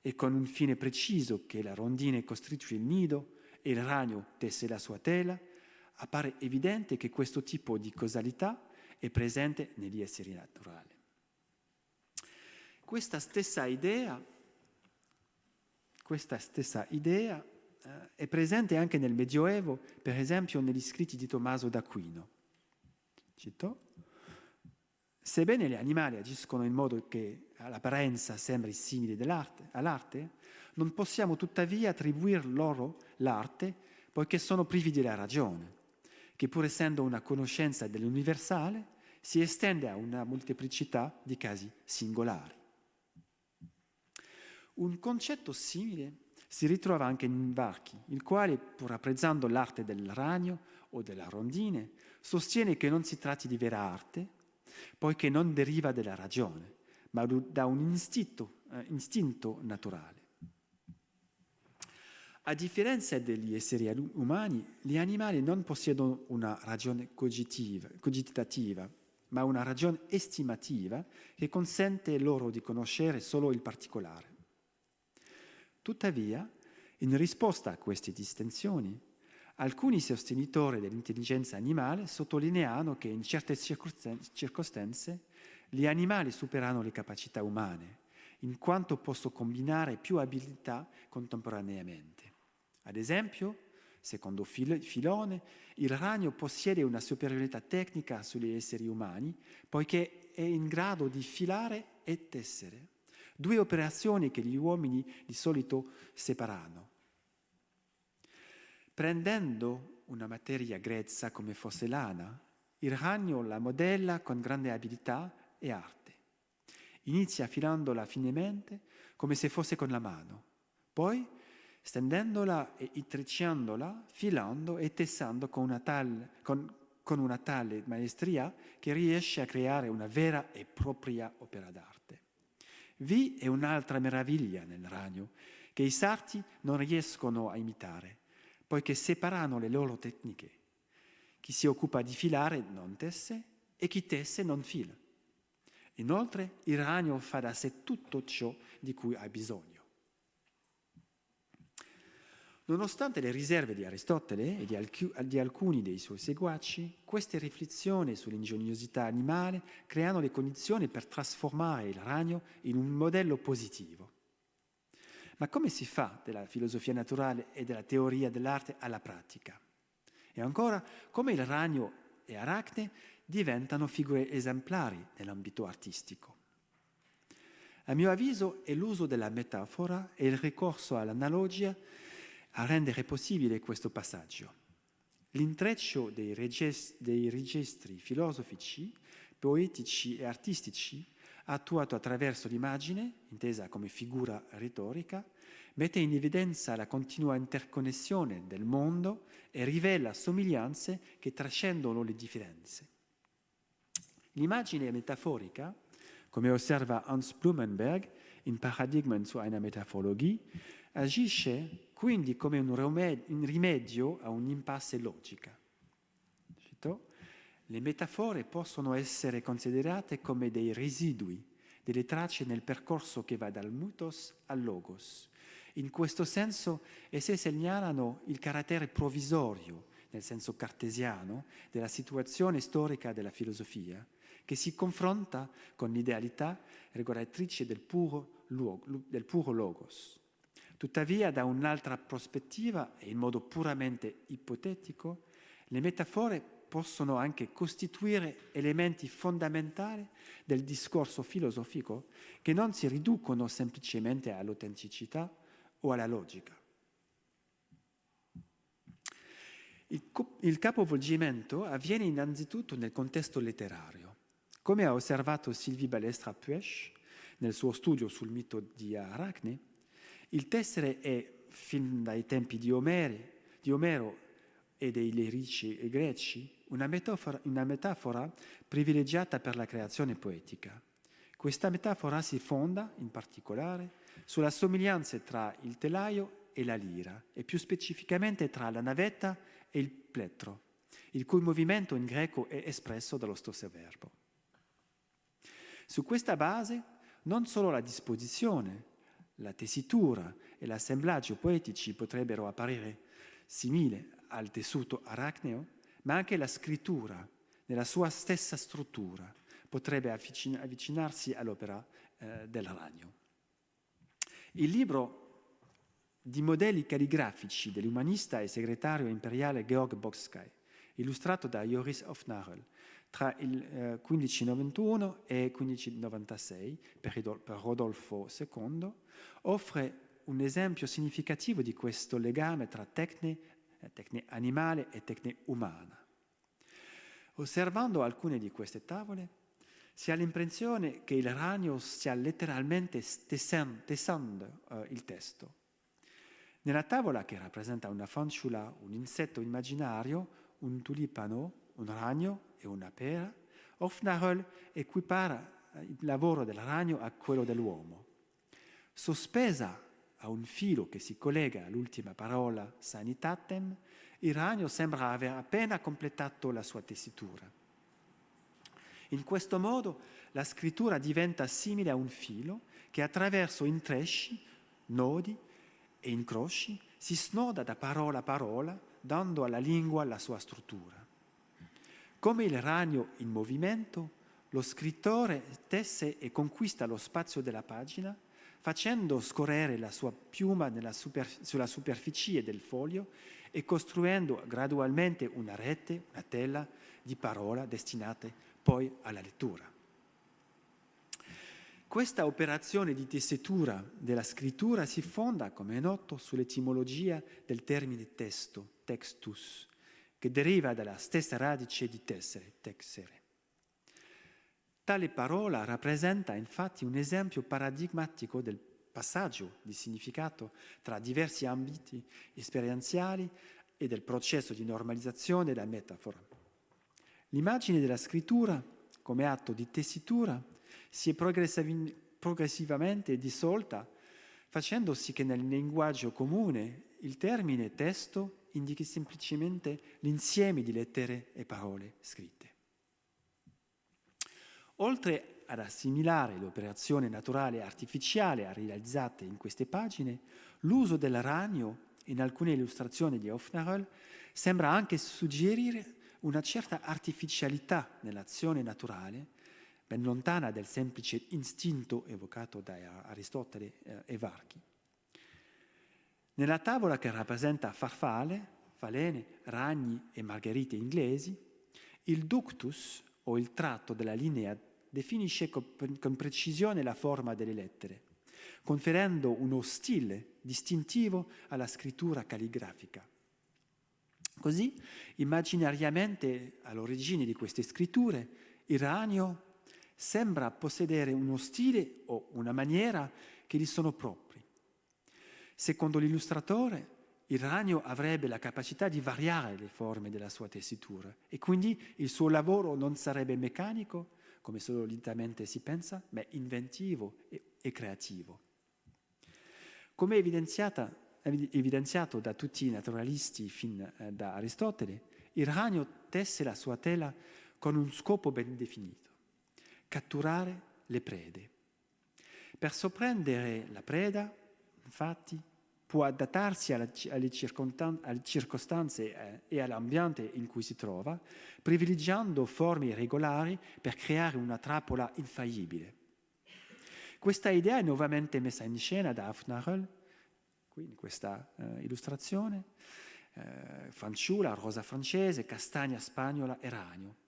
e con un fine preciso che la rondine costituisce il nido e il ragno tesse la sua tela, appare evidente che questo tipo di causalità è presente negli esseri naturali. Questa stessa idea è presente anche nel Medioevo, per esempio negli scritti di Tommaso d'Aquino. Cito: sebbene gli animali agiscono in modo che all'apparenza sembri simili all'arte, non possiamo tuttavia attribuir loro l'arte poiché sono privi della ragione, che pur essendo una conoscenza dell'universale si estende a una molteplicità di casi singolari. Un concetto simile si ritrova anche in Varchi, il quale, pur apprezzando l'arte del ragno o della rondine, sostiene che non si tratti di vera arte, poiché non deriva dalla ragione, ma da un istinto naturale. A differenza degli esseri umani, gli animali non possiedono una ragione cogitativa, ma una ragione estimativa che consente loro di conoscere solo il particolare. Tuttavia, in risposta a queste distinzioni, alcuni sostenitori dell'intelligenza animale sottolineano che in certe circostanze gli animali superano le capacità umane, in quanto possono combinare più abilità contemporaneamente. Ad esempio, secondo Filone, il ragno possiede una superiorità tecnica sugli esseri umani, poiché è in grado di filare e tessere, Due operazioni che gli uomini di solito separano. Prendendo una materia grezza come fosse lana, il ragno la modella con grande abilità e arte. Inizia affilandola finemente come se fosse con la mano, poi stendendola e intrecciandola, filando e tessando con una tale maestria che riesce a creare una vera e propria opera d'arte. Vi è un'altra meraviglia nel ragno che i sarti non riescono a imitare, poiché separano le loro tecniche. Chi si occupa di filare non tesse e chi tesse non fila. Inoltre il ragno fa da sé tutto ciò di cui ha bisogno. Nonostante le riserve di Aristotele e di alcuni dei suoi seguaci, queste riflessioni sull'ingegnosità animale creano le condizioni per trasformare il ragno in un modello positivo. Ma come si fa dalla filosofia naturale e dalla teoria dell'arte alla pratica? E ancora, come il ragno e Aracne diventano figure esemplari nell'ambito artistico? A mio avviso è l'uso della metafora e il ricorso all'analogia a rendere possibile questo passaggio. L'intreccio dei registri filosofici, poetici e artistici, attuato attraverso l'immagine, intesa come figura retorica, mette in evidenza la continua interconnessione del mondo e rivela somiglianze che trascendono le differenze. L'immagine metaforica, come osserva Hans Blumenberg in Paradigmen zu einer Metaphorologie, agisce quindi come un rimedio a un'impasse logica. Cito, le metafore possono essere considerate come dei residui, delle tracce nel percorso che va dal mythos al logos. In questo senso esse segnalano il carattere provvisorio, nel senso cartesiano, della situazione storica della filosofia, che si confronta con l'idealità regolatrice del puro logos. Tuttavia, da un'altra prospettiva e in modo puramente ipotetico, le metafore possono anche costituire elementi fondamentali del discorso filosofico che non si riducono semplicemente all'autenticità o alla logica. Il capovolgimento avviene innanzitutto nel contesto letterario. Come ha osservato Sylvie Balestra-Puech nel suo studio sul mito di Aracne, il tessere è, fin dai tempi di Omero e dei lirici greci, una metafora privilegiata per la creazione poetica. Questa metafora si fonda, in particolare, sulla somiglianza tra il telaio e la lira, e più specificamente tra la navetta e il plettro, il cui movimento in greco è espresso dallo stesso verbo. Su questa base, non solo la disposizione, la tessitura e l'assemblaggio poetici potrebbero apparire simili al tessuto aracneo, ma anche la scrittura, nella sua stessa struttura, potrebbe avvicinarsi all'opera del ragno. Il libro di modelli calligrafici dell'umanista e segretario imperiale Georg Bocskai, illustrato da Joris Hofnagel tra il 1591 e il 1596 per Rodolfo II, offre un esempio significativo di questo legame tra tecne animale e tecne umana. Osservando alcune di queste tavole, si ha l'impressione che il ragno stia letteralmente tessendo il testo. Nella tavola che rappresenta una fanciulla, un insetto immaginario, un tulipano, un ragno e una pera, Hofnagel equipara il lavoro del ragno a quello dell'uomo. Sospesa a un filo che si collega all'ultima parola sanitatem, il ragno sembra aver appena completato la sua tessitura. In questo modo la scrittura diventa simile a un filo che attraverso intrecci, nodi e incroci si snoda da parola a parola, dando alla lingua la sua struttura. Come il ragno in movimento, lo scrittore tesse e conquista lo spazio della pagina, facendo scorrere la sua piuma sulla superficie del foglio e costruendo gradualmente una rete, una tela di parole destinate poi alla lettura. Questa operazione di tessitura della scrittura si fonda, come è noto, sull'etimologia del termine testo, textus, che deriva dalla stessa radice di tessere, texere. Tale parola rappresenta infatti un esempio paradigmatico del passaggio di significato tra diversi ambiti esperienziali e del processo di normalizzazione della metafora. L'immagine della scrittura, come atto di tessitura, si è progressivamente dissolta, facendo sì che nel linguaggio comune il termine testo indichi semplicemente l'insieme di lettere e parole scritte. Oltre ad assimilare l'operazione naturale e artificiale realizzate in queste pagine, l'uso del ragno in alcune illustrazioni di Hofnarrel sembra anche suggerire una certa artificialità nell'azione naturale, ben lontana del semplice istinto evocato da Aristotele e Varchi. Nella tavola che rappresenta farfalle, falene, ragni e margherite inglesi, il ductus o il tratto della linea definisce con precisione la forma delle lettere, conferendo uno stile distintivo alla scrittura calligrafica. Così, immaginariamente, all'origine di queste scritture, il ragno sembra possedere uno stile o una maniera che gli sono propri. Secondo l'illustratore, il ragno avrebbe la capacità di variare le forme della sua tessitura e quindi il suo lavoro non sarebbe meccanico, come solitamente si pensa, ma inventivo e creativo. Come evidenziato da tutti i naturalisti fin da Aristotele, il ragno tesse la sua tela con un scopo ben definito: catturare le prede. Per sorprendere la preda, infatti, può adattarsi alle circostanze e all'ambiente in cui si trova, privilegiando forme irregolari per creare una trappola infallibile. Questa idea è nuovamente messa in scena da Hofnarrel, qui in questa illustrazione, fanciulla, rosa francese, castagna spagnola e ragno.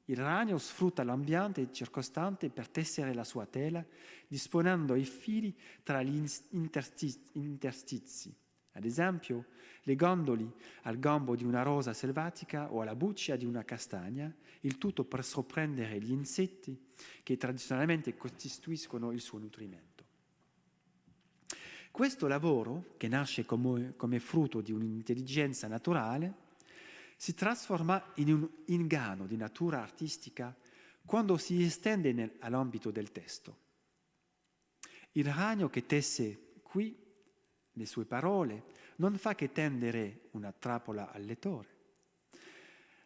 Il ragno sfrutta l'ambiente circostante per tessere la sua tela, disponendo i fili tra gli interstizi. Ad esempio, legandoli al gambo di una rosa selvatica o alla buccia di una castagna, il tutto per sorprendere gli insetti che tradizionalmente costituiscono il suo nutrimento. Questo lavoro, che nasce come frutto di un'intelligenza naturale, si trasforma in un inganno di natura artistica quando si estende all'ambito del testo. Il ragno che tesse qui le sue parole non fa che tendere una trappola al lettore.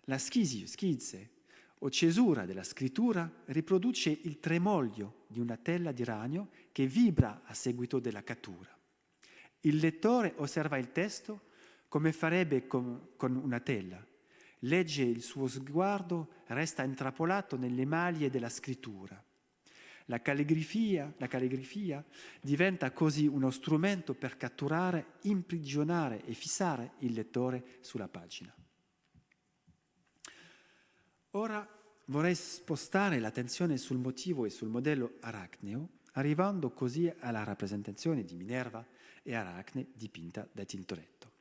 La schizze o cesura della scrittura riproduce il tremoglio di una tela di ragno che vibra a seguito della cattura. Il lettore osserva il testo come farebbe con una tela. Legge il suo sguardo, resta intrappolato nelle maglie della scrittura. La calligrafia diventa così uno strumento per catturare, imprigionare e fissare il lettore sulla pagina. Ora vorrei spostare l'attenzione sul motivo e sul modello aracneo, arrivando così alla rappresentazione di Minerva e Aracne dipinta da Tintoretto.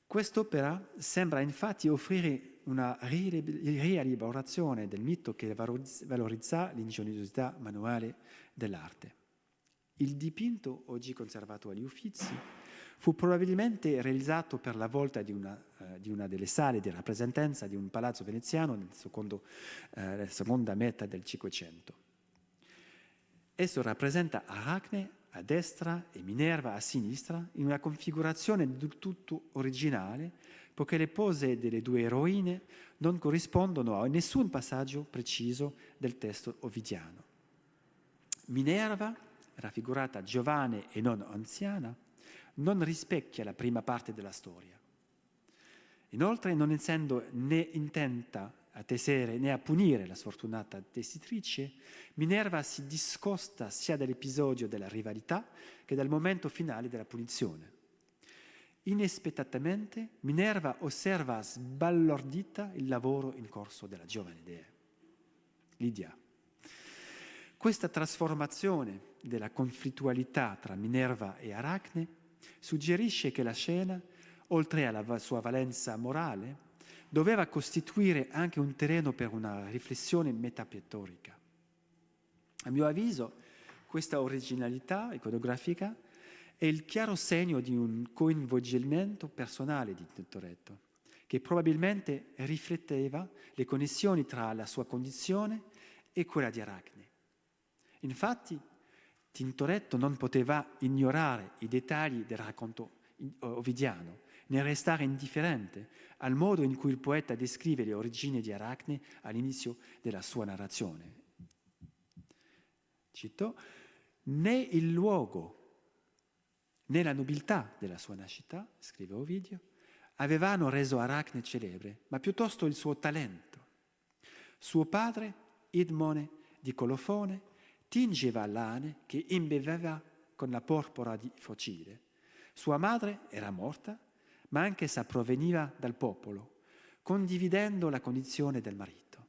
Quest'opera sembra infatti offrire una rielaborazione del mito che valorizza l'ingegnosità manuale dell'arte. Il dipinto, oggi conservato agli Uffizi, fu probabilmente realizzato per la volta di una delle sale di rappresentanza di un palazzo veneziano nella seconda metà del Cinquecento. Esso rappresenta Aracne a destra e Minerva a sinistra in una configurazione del tutto originale, poiché le pose delle due eroine non corrispondono a nessun passaggio preciso del testo ovidiano. Minerva, raffigurata giovane e non anziana, non rispecchia la prima parte della storia. Inoltre, non essendo né intenta a tessere né a punire la sfortunata tessitrice, Minerva si discosta sia dall'episodio della rivalità che dal momento finale della punizione. Inaspettatamente, Minerva osserva sbalordita il lavoro in corso della giovane dea, Lidia. Questa trasformazione della conflittualità tra Minerva e Aracne suggerisce che la scena, oltre alla sua valenza morale, doveva costituire anche un terreno per una riflessione metapittorica. A mio avviso, questa originalità iconografica è il chiaro segno di un coinvolgimento personale di Tintoretto, che probabilmente rifletteva le connessioni tra la sua condizione e quella di Aracne. Infatti, Tintoretto non poteva ignorare i dettagli del racconto ovidiano, né restare indifferente al modo in cui il poeta descrive le origini di Aracne all'inizio della sua narrazione. Cito: né il luogo né la nobiltà della sua nascita, scrive Ovidio, avevano reso Aracne celebre, ma piuttosto il suo talento. Suo padre, Idmone di Colofone, tingeva lane che imbeveva con la porpora di Focide. Sua madre era morta, ma anch'essa proveniva dal popolo, condividendo la condizione del marito.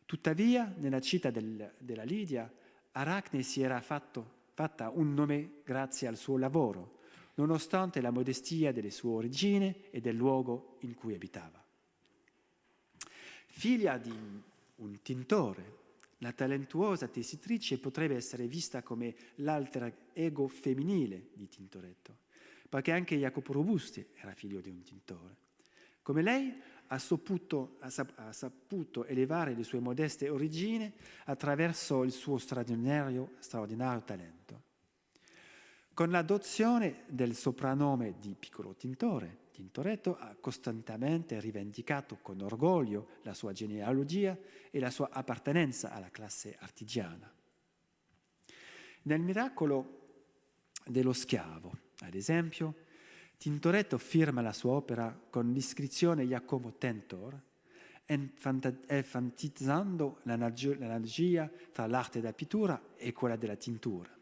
Tuttavia, nella città della Lidia, Aracne si era fatta un nome grazie al suo lavoro, nonostante la modestia delle sue origini e del luogo in cui abitava. Figlia di un tintore, la talentuosa tessitrice potrebbe essere vista come l'alter ego femminile di Tintoretto, perché anche Jacopo Robusti era figlio di un tintore. Come lei ha saputo elevare le sue modeste origini attraverso il suo straordinario talento. Con l'adozione del soprannome di piccolo tintore, Tintoretto ha costantemente rivendicato con orgoglio la sua genealogia e la sua appartenenza alla classe artigiana. Nel Miracolo dello schiavo, ad esempio, Tintoretto firma la sua opera con l'iscrizione Jacomo Tentor, enfatizzando l'analogia tra l'arte della pittura e quella della tintura,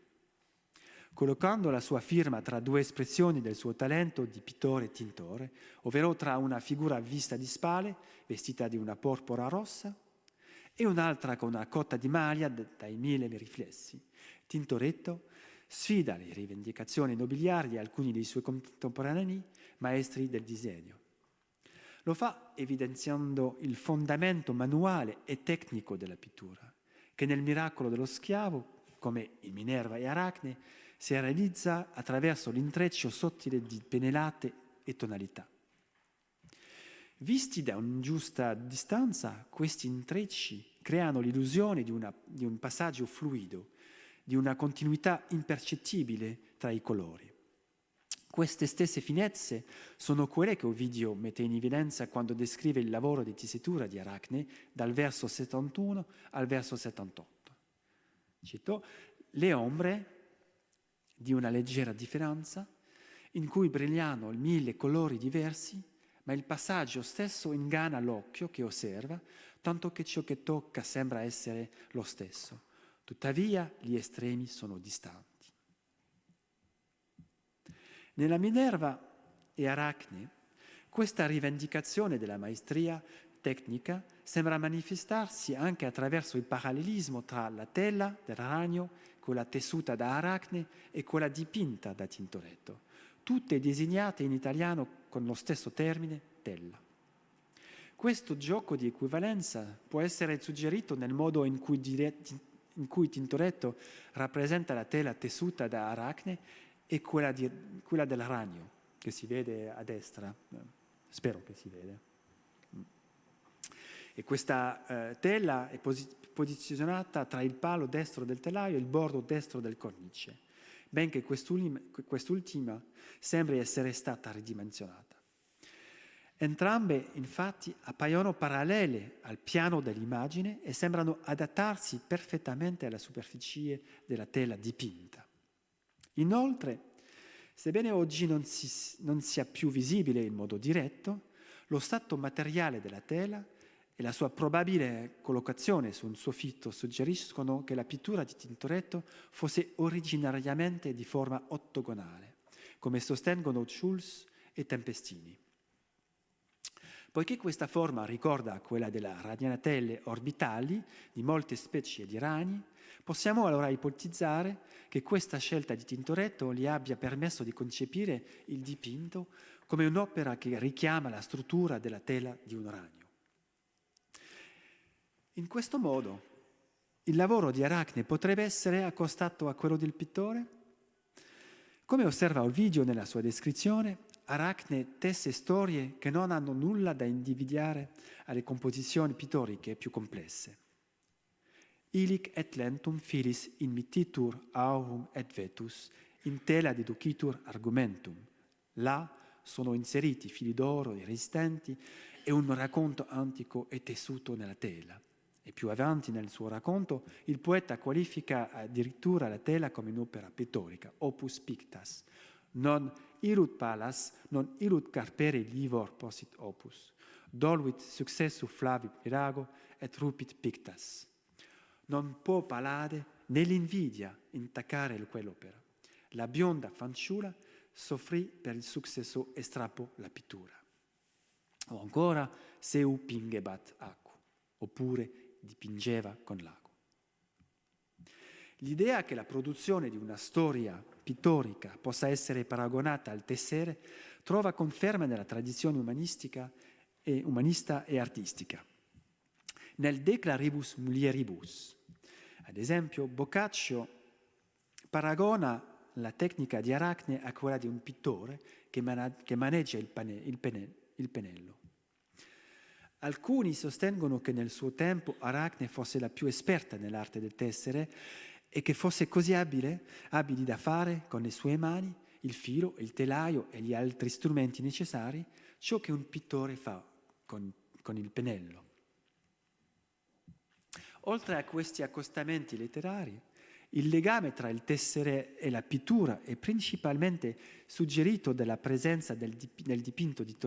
collocando la sua firma tra due espressioni del suo talento di pittore e tintore, ovvero tra una figura vista di spalle, vestita di una porpora rossa, e un'altra con una cotta di maglia dai 1000 riflessi. Tintoretto sfida le rivendicazioni nobiliari di alcuni dei suoi contemporanei maestri del disegno. Lo fa evidenziando il fondamento manuale e tecnico della pittura, che nel Miracolo dello schiavo, come in Minerva e Aracne, si realizza attraverso l'intreccio sottile di pennellate e tonalità. Visti da un'ingiusta distanza, questi intrecci creano l'illusione di un passaggio fluido, di una continuità impercettibile tra i colori. Queste stesse finezze sono quelle che Ovidio mette in evidenza quando descrive il lavoro di tessitura di Aracne dal verso 71 al verso 78. Cito: le ombre di una leggera differenza, in cui brillano 1000 colori diversi, ma il passaggio stesso inganna l'occhio che osserva, tanto che ciò che tocca sembra essere lo stesso. Tuttavia gli estremi sono distanti. Nella Minerva e Aracne, questa rivendicazione della maestria tecnica sembra manifestarsi anche attraverso il parallelismo tra la tela del ragno, quella tessuta da Aracne e quella dipinta da Tintoretto, tutte disegnate in italiano con lo stesso termine, tella. Questo gioco di equivalenza può essere suggerito nel modo in cui Tintoretto rappresenta la tela tessuta da Aracne e quella del ragno, che si vede a destra. Spero che si veda. E questa tela è posizionata tra il palo destro del telaio e il bordo destro del cornice, benché quest'ultima sembri essere stata ridimensionata. Entrambe, infatti, appaiono parallele al piano dell'immagine e sembrano adattarsi perfettamente alla superficie della tela dipinta. Inoltre, sebbene oggi non sia più visibile in modo diretto, lo stato materiale della tela e la sua probabile collocazione su un soffitto suggeriscono che la pittura di Tintoretto fosse originariamente di forma ottagonale, come sostengono Schulz e Tempestini. Poiché questa forma ricorda quella delle ragnatele orbitali di molte specie di ragni, possiamo allora ipotizzare che questa scelta di Tintoretto gli abbia permesso di concepire il dipinto come un'opera che richiama la struttura della tela di un ragno. In questo modo, il lavoro di Arachne potrebbe essere accostato a quello del pittore? Come osserva Ovidio nella sua descrizione, Arachne tesse storie che non hanno nulla da invidiare alle composizioni pittoriche più complesse. Ilic et lentum filis inmititur aurum et vetus, in tela deducitur argumentum. Là sono inseriti fili d'oro e resistenti e un racconto antico e tessuto nella tela. E più avanti nel suo racconto il poeta qualifica addirittura la tela come un'opera pittorica, opus pictas. Non illud palas, non illud carpere livor possit opus. Doluit successu Flavi Pirago et rupit pictas. Non può Palade né l'invidia intaccare quell'opera. La bionda fanciulla soffrì per il successo e strappò la pittura. O ancora, seu pingebat acqu, oppure dipingeva con l'ago. L'idea che la produzione di una storia pittorica possa essere paragonata al tessere trova conferma nella tradizione umanista e artistica. Nel De Claribus Mulieribus, ad esempio, Boccaccio paragona la tecnica di Arachne a quella di un pittore che maneggia il pennello. Alcuni sostengono che nel suo tempo Arachne fosse la più esperta nell'arte del tessere e che fosse così abile da fare con le sue mani, il filo, il telaio e gli altri strumenti necessari, ciò che un pittore fa con il pennello. Oltre a questi accostamenti letterari, il legame tra il tessere e la pittura è principalmente suggerito dalla presenza nel dipinto di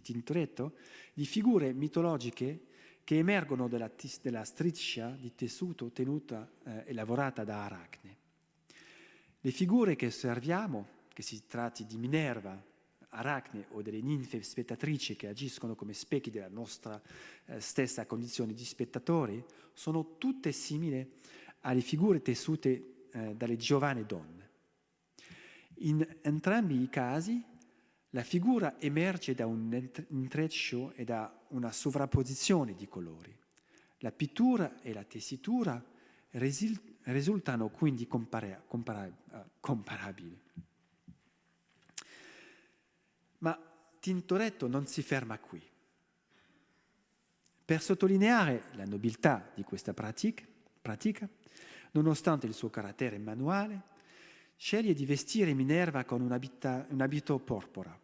Tintoretto di figure mitologiche che emergono della striscia di tessuto tenuta e lavorata da Arachne. Le figure che osserviamo, che si tratti di Minerva, Arachne o delle ninfe spettatrici che agiscono come specchi della nostra stessa condizione di spettatori, sono tutte simili alle figure tessute dalle giovani donne. In entrambi i casi la figura emerge da un intreccio e da una sovrapposizione di colori. La pittura e la tessitura risultano quindi comparabili. Ma Tintoretto non si ferma qui. Per sottolineare la nobiltà di questa pratica, nonostante il suo carattere manuale, sceglie di vestire Minerva con un abito porpora.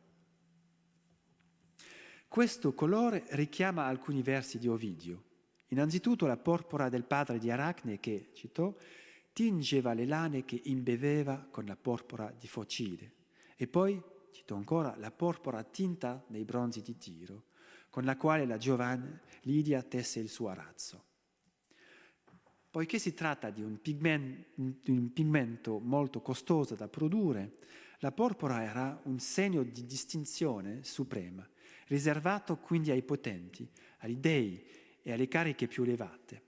Questo colore richiama alcuni versi di Ovidio. Innanzitutto la porpora del padre di Arachne che, citò, tingeva le lane che imbeveva con la porpora di Focide. E poi, citò ancora, la porpora tinta nei bronzi di Tiro, con la quale la giovane Lidia tesse il suo arazzo. Poiché si tratta di un pigmento molto costoso da produrre, la porpora era un segno di distinzione suprema, riservato quindi ai potenti, agli dei e alle cariche più elevate.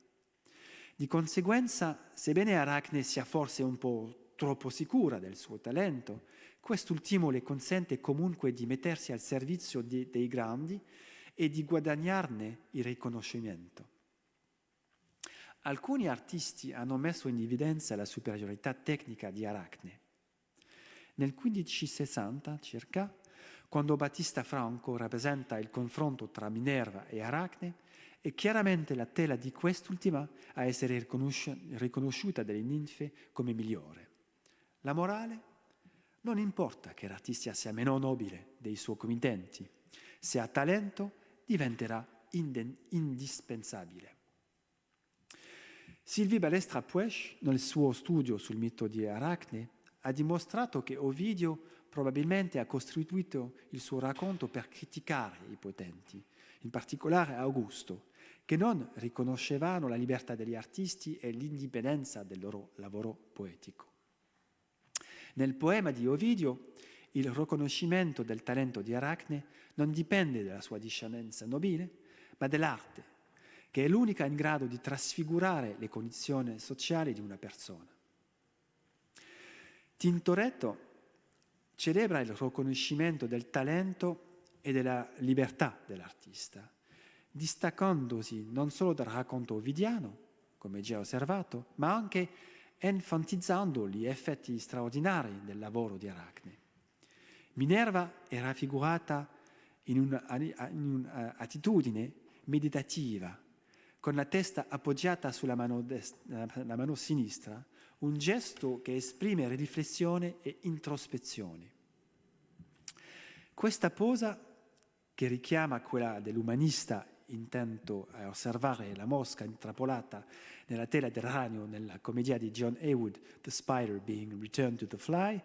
Di conseguenza, sebbene Arachne sia forse un po' troppo sicura del suo talento, quest'ultimo le consente comunque di mettersi al servizio dei grandi e di guadagnarne il riconoscimento. Alcuni artisti hanno messo in evidenza la superiorità tecnica di Arachne. Nel 1560 circa, quando Battista Franco rappresenta il confronto tra Minerva e Arachne, è chiaramente la tela di quest'ultima a essere riconosciuta dalle ninfe come migliore. La morale? Non importa che l'artista sia meno nobile dei suoi committenti, se ha talento diventerà indispensabile. Sylvie Balestra-Puech, nel suo studio sul mito di Arachne, ha dimostrato che Ovidio probabilmente ha costruito il suo racconto per criticare i potenti, in particolare Augusto, che non riconoscevano la libertà degli artisti e l'indipendenza del loro lavoro poetico. Nel poema di Ovidio, il riconoscimento del talento di Arachne non dipende dalla sua discendenza nobile, ma dall'arte, che è l'unica in grado di trasfigurare le condizioni sociali di una persona. Tintoretto celebra il riconoscimento del talento e della libertà dell'artista, distaccandosi non solo dal racconto ovidiano, come già osservato, ma anche enfatizzando gli effetti straordinari del lavoro di Arachne. Minerva è raffigurata in un'attitudine meditativa, con la testa appoggiata sulla la mano sinistra, un gesto che esprime riflessione e introspezione. Questa posa, che richiama quella dell'umanista intento a osservare la mosca intrappolata nella tela del ragno nella commedia di John Heywood, The Spider Being Returned to the Fly,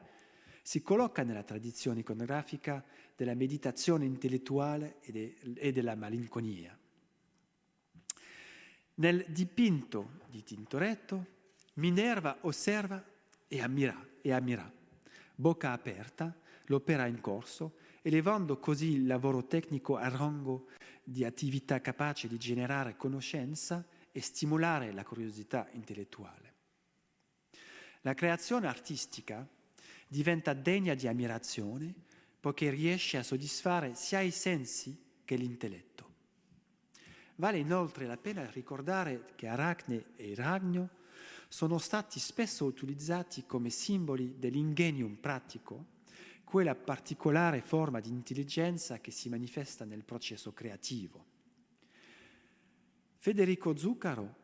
si colloca nella tradizione iconografica della meditazione intellettuale e della malinconia. Nel dipinto di Tintoretto, Minerva osserva e ammira, bocca aperta, l'opera in corso, elevando così il lavoro tecnico al rango di attività capace di generare conoscenza e stimolare la curiosità intellettuale. La creazione artistica diventa degna di ammirazione poiché riesce a soddisfare sia i sensi che l'intelletto. Vale inoltre la pena ricordare che Arachne e il ragno sono stati spesso utilizzati come simboli dell'ingenium pratico, quella particolare forma di intelligenza che si manifesta nel processo creativo. Federico Zuccaro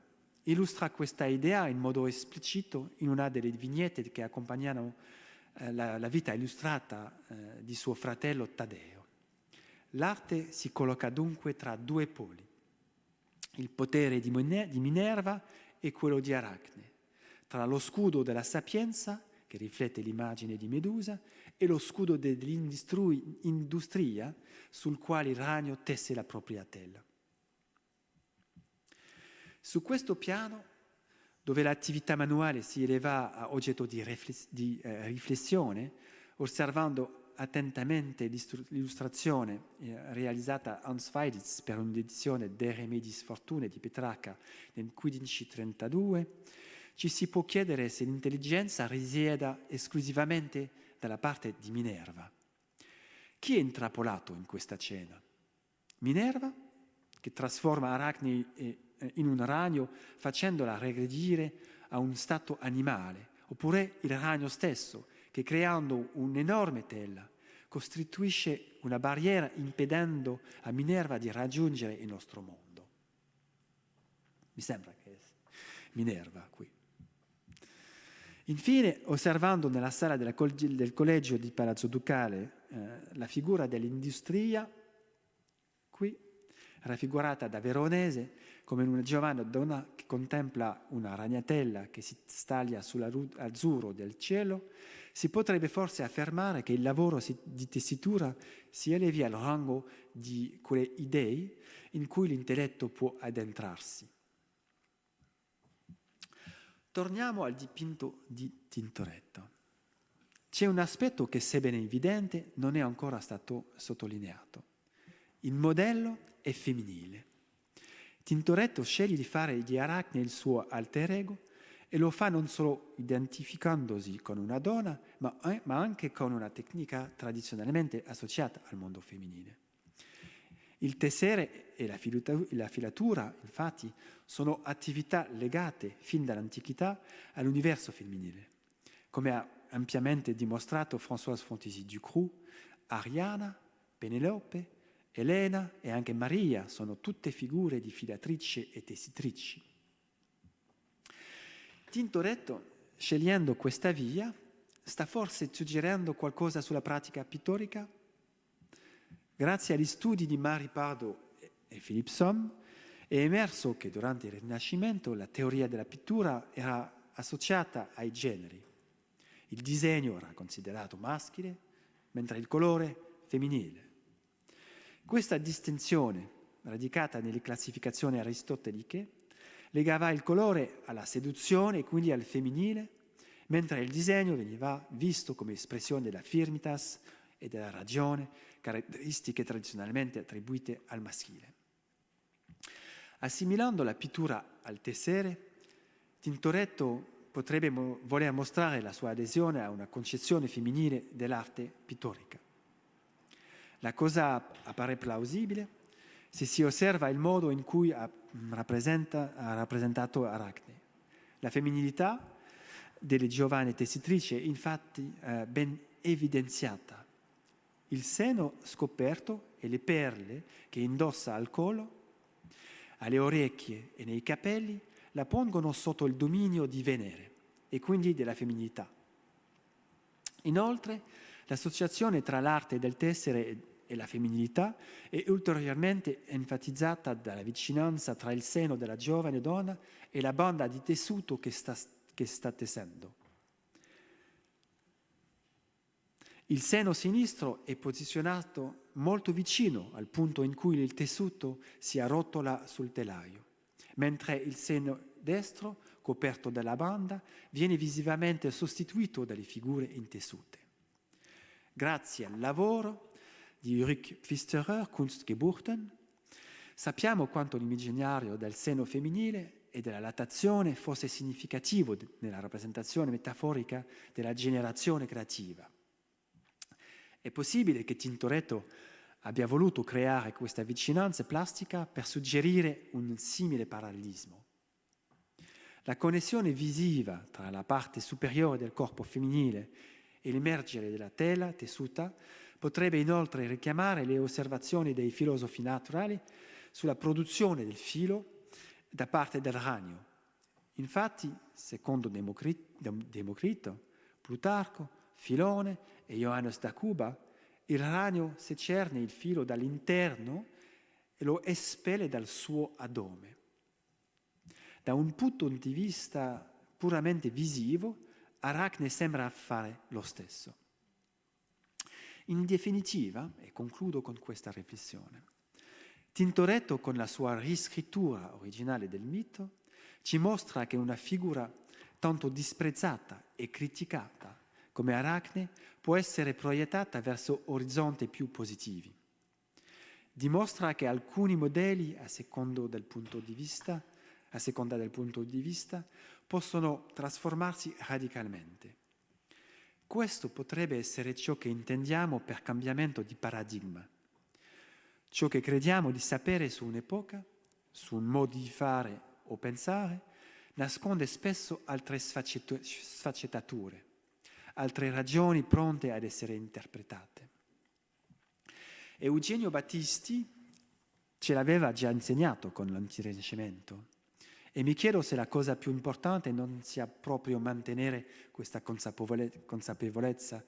illustra questa idea in modo esplicito in una delle vignette che accompagnano la vita illustrata di suo fratello Taddeo. L'arte si colloca dunque tra due poli, il potere di Minerva e quello di Arachne, tra lo scudo della sapienza, che riflette l'immagine di Medusa, e lo scudo dell'industria sul quale il ragno tesse la propria tela. Su questo piano, dove l'attività manuale si eleva a oggetto di riflessione, osservando attentamente l'illustrazione realizzata da Hans Weiditz per un'edizione De Remedis Fortunae di Petrarca nel 1532, ci si può chiedere se l'intelligenza risieda esclusivamente dalla parte di Minerva. Chi è intrappolato in questa scena? Minerva, che trasforma Arachne in un ragno facendola regredire a un stato animale, oppure il ragno stesso, che creando un'enorme tela costituisce una barriera impedendo a Minerva di raggiungere il nostro mondo. Mi sembra che è Minerva qui. Infine, osservando nella sala del collegio di Palazzo Ducale la figura dell'industria, qui raffigurata da Veronese come una giovane donna che contempla una ragnatela che si staglia sull'azzurro del cielo, si potrebbe forse affermare che il lavoro di tessitura si elevi al rango di quelle idee in cui l'intelletto può addentrarsi. Torniamo al dipinto di Tintoretto. C'è un aspetto che, sebbene evidente, non è ancora stato sottolineato. Il modello è femminile. Tintoretto sceglie di fare di Arachne il suo alter ego e lo fa non solo identificandosi con una donna, ma anche con una tecnica tradizionalmente associata al mondo femminile. Il tessere e la filatura, infatti, sono attività legate fin dall'antichità all'universo femminile, come ha ampiamente dimostrato Françoise Fontesy Ducroux. Ariana, Penelope, Elena e anche Maria sono tutte figure di filatrici e tessitrici. Tintoretto, scegliendo questa via, sta forse suggerendo qualcosa sulla pratica pittorica? Grazie agli studi di Marie Pardo e Philippe Somme è emerso che durante il Rinascimento la teoria della pittura era associata ai generi. Il disegno era considerato maschile, mentre il colore femminile. Questa distinzione, radicata nelle classificazioni aristoteliche, legava il colore alla seduzione e quindi al femminile mentre il disegno veniva visto come espressione della firmitas e della ragione, caratteristiche tradizionalmente attribuite al maschile. Assimilando la pittura al tessere, Tintoretto potrebbe voler mostrare la sua adesione a una concezione femminile dell'arte pittorica. La cosa appare plausibile se si osserva il modo in cui ha rappresentato Arachne. La femminilità delle giovani tessitrici è infatti ben evidenziata. Il seno scoperto e le perle che indossa al collo, alle orecchie e nei capelli la pongono sotto il dominio di Venere e quindi della femminilità. Inoltre, l'associazione tra l'arte del tessere e la femminilità è ulteriormente enfatizzata dalla vicinanza tra il seno della giovane donna e la banda di tessuto che sta tessendo. Il seno sinistro è posizionato molto vicino al punto in cui il tessuto si arrotola sul telaio, mentre il seno destro, coperto dalla banda, viene visivamente sostituito dalle figure intessute. Grazie al lavoro di Ulrich Pfisterer, Kunstgeburten, sappiamo quanto l'immaginario del seno femminile e della latazione fosse significativo nella rappresentazione metaforica della generazione creativa. È possibile che Tintoretto abbia voluto creare questa vicinanza plastica per suggerire un simile parallelismo. La connessione visiva tra la parte superiore del corpo femminile e l'emergere della tela tessuta potrebbe inoltre richiamare le osservazioni dei filosofi naturali sulla produzione del filo da parte del ragno. Infatti, secondo Democrito, Plutarco, Filone e Johannes da Cuba, il ragno secerne il filo dall'interno e lo espelle dal suo adome. Da un punto di vista puramente visivo, Arachne sembra fare lo stesso. In definitiva, e concludo con questa riflessione, Tintoretto, con la sua riscrittura originale del mito, ci mostra che una figura tanto disprezzata e criticata come Arachne può essere proiettata verso orizzonti più positivi. Dimostra che alcuni modelli, a seconda del punto di vista, possono trasformarsi radicalmente. Questo potrebbe essere ciò che intendiamo per cambiamento di paradigma. Ciò che crediamo di sapere su un'epoca, su un modo di fare o pensare, nasconde spesso altre sfaccettature, altre ragioni pronte ad essere interpretate. Eugenio Battisti ce l'aveva già insegnato con l'Antirinascimento e mi chiedo se la cosa più importante non sia proprio mantenere questa consapevolezza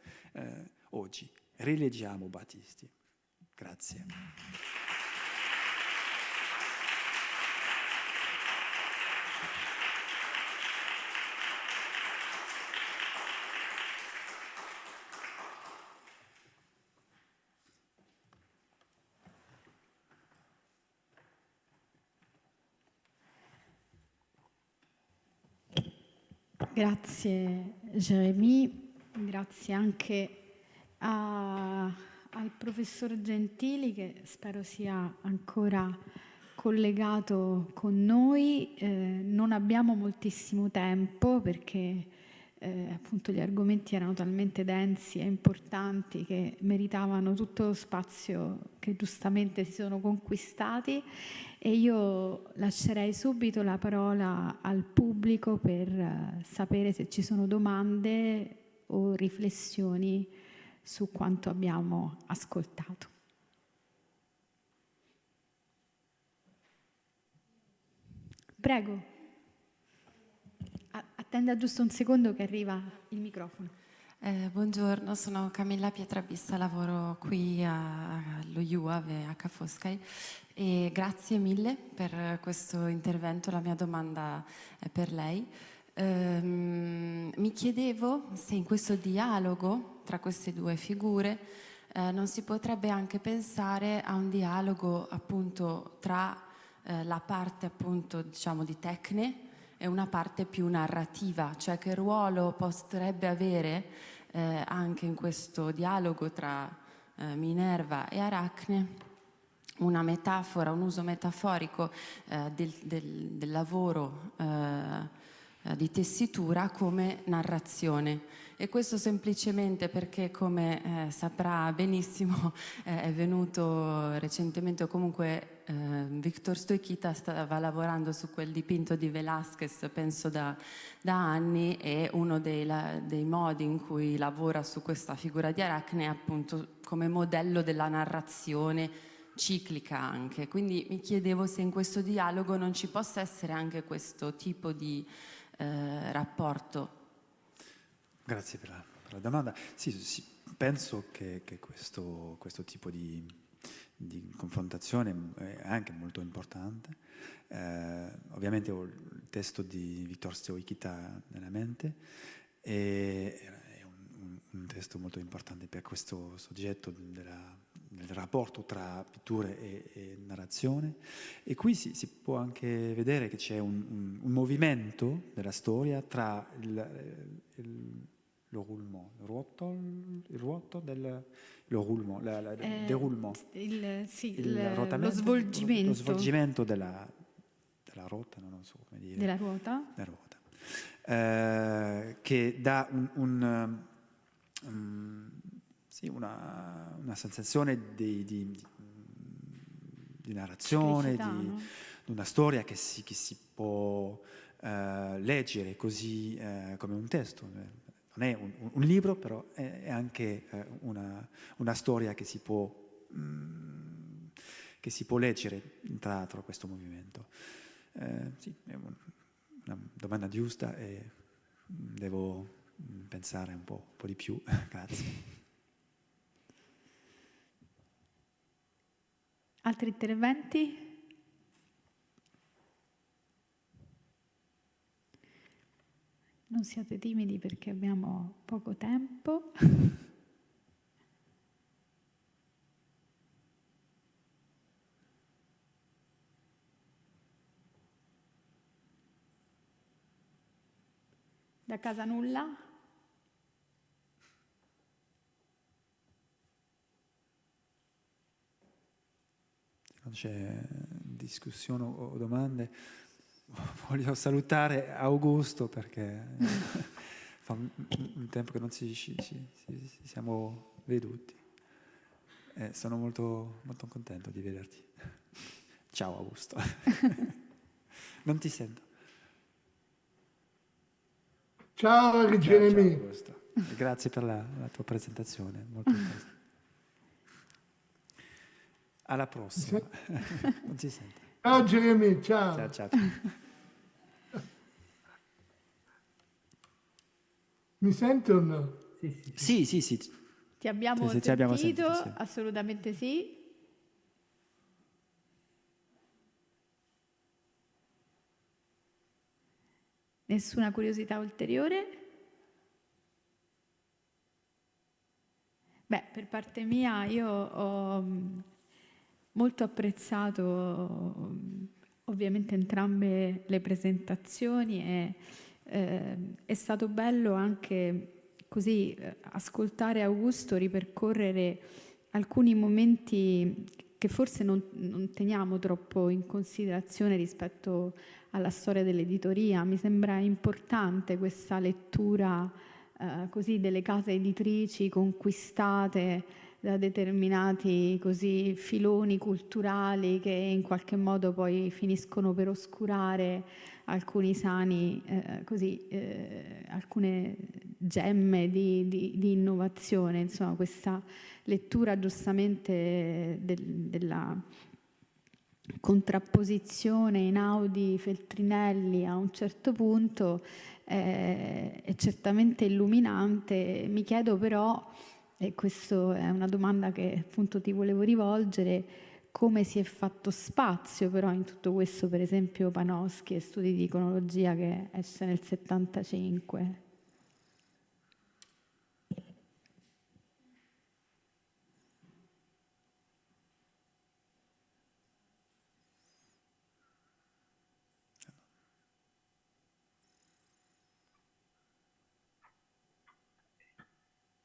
oggi. Rileggiamo Battisti. Grazie. Grazie Jeremy, grazie anche al professor Gentili che spero sia ancora collegato con noi. Non abbiamo moltissimo tempo perché appunto gli argomenti erano talmente densi e importanti che meritavano tutto lo spazio che giustamente si sono conquistati, e io lascerei subito la parola al pubblico per sapere se ci sono domande o riflessioni su quanto abbiamo ascoltato. Prego. Attenda giusto un secondo che arriva il microfono. Buongiorno, sono Camilla Pietrabissa, lavoro qui allo UAV a Ca' Foscari e grazie mille per questo intervento. La mia domanda è per lei. Mi chiedevo se in questo dialogo tra queste due figure non si potrebbe anche pensare a un dialogo appunto tra la parte appunto diciamo di Tecne e una parte più narrativa, cioè che ruolo potrebbe avere anche in questo dialogo tra Minerva e Aracne una metafora, un uso metaforico del lavoro di tessitura come narrazione. E questo semplicemente perché, come saprà benissimo, è venuto recentemente, o comunque Victor Stoichita stava lavorando su quel dipinto di Velázquez, penso da anni, e uno dei modi in cui lavora su questa figura di Aracne è appunto come modello della narrazione ciclica anche. Quindi mi chiedevo se in questo dialogo non ci possa essere anche questo tipo di rapporto. Grazie per la domanda. Sì, penso che questo tipo di confrontazione è anche molto importante. Ovviamente ho il testo di Victor Stoichita nella mente, e è un testo molto importante per questo soggetto del rapporto tra pitture e narrazione, e qui si può anche vedere che c'è un movimento della storia tra il roulement, il ruoto del déroulement, lo svolgimento. Lo svolgimento della rotta, non so come dire. Della ruota. La ruota. Che dà una sensazione di narrazione, no? di una storia che si può leggere così come un testo. Non è un libro, però è anche una storia che si può leggere tra l'altro questo movimento. Sì, è una domanda giusta e devo pensare un po' di più. Grazie. Altri interventi? Non siate timidi perché abbiamo poco tempo. Da casa nulla? Non c'è discussione o domande. Voglio salutare Augusto perché fa un tempo che non ci siamo veduti. Sono molto, molto contento di vederti. Ciao Augusto. Non ti sento. Ciao Ciao Jeremy. Augusto. Grazie per la tua presentazione, molto interessante. Alla prossima. Non si sente. Ciao Jeremy, ciao. Ciao. Mi senti o no? Sì. Ti abbiamo Sì, ti abbiamo sentito? sentito, sì. Assolutamente sì. Nessuna curiosità ulteriore? Beh, per parte mia io ho molto apprezzato ovviamente entrambe le presentazioni e è stato bello anche così ascoltare Augusto ripercorrere alcuni momenti che forse non teniamo troppo in considerazione rispetto alla storia dell'editoria. Mi sembra importante questa lettura così delle case editrici conquistate da determinati così filoni culturali che in qualche modo poi finiscono per oscurare alcuni sani alcune gemme di innovazione. Insomma, questa lettura giustamente della contrapposizione Einaudi Feltrinelli a un certo punto è certamente illuminante. Mi chiedo però, e questa è una domanda che appunto ti volevo rivolgere, come si è fatto spazio però in tutto questo, per esempio Panofsky e Studi di iconologia che esce nel 75.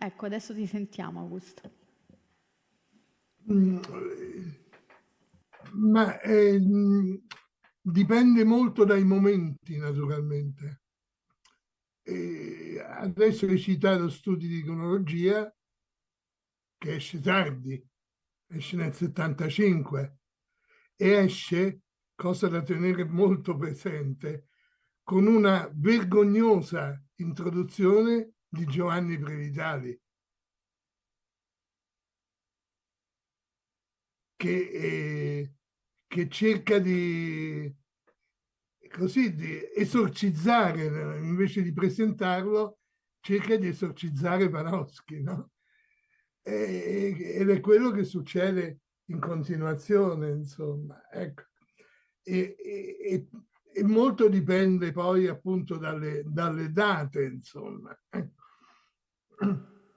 Ecco, adesso ti sentiamo, Augusto. Ma dipende molto dai momenti, naturalmente. Adesso hai citato Studi di iconologia, che esce tardi, esce nel 75 e esce, cosa da tenere molto presente, con una vergognosa introduzione di Giovanni Previtali, che cerca di, così, di esorcizzare, invece di presentarlo, cerca di esorcizzare Panofsky, no? Ed è quello che succede in continuazione, insomma. Ecco. E molto dipende poi appunto dalle date, insomma.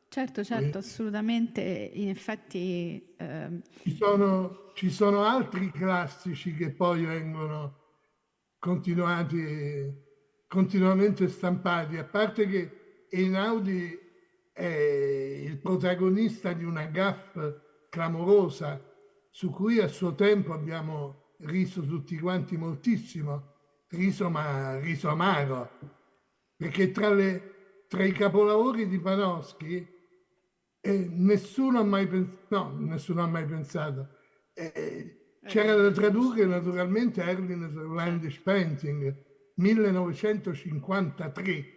Certo, certo, assolutamente. In effetti, Ci sono altri classici che poi vengono continuamente stampati, a parte che Einaudi è il protagonista di una gaffe clamorosa su cui a suo tempo abbiamo riso tutti quanti moltissimo, riso ma riso amaro, perché tra i capolavori di Panofsky nessuno ha mai pensato, no, nessuno ha mai pensato. C'era da tradurre naturalmente Early Netherlandish Painting, 1953,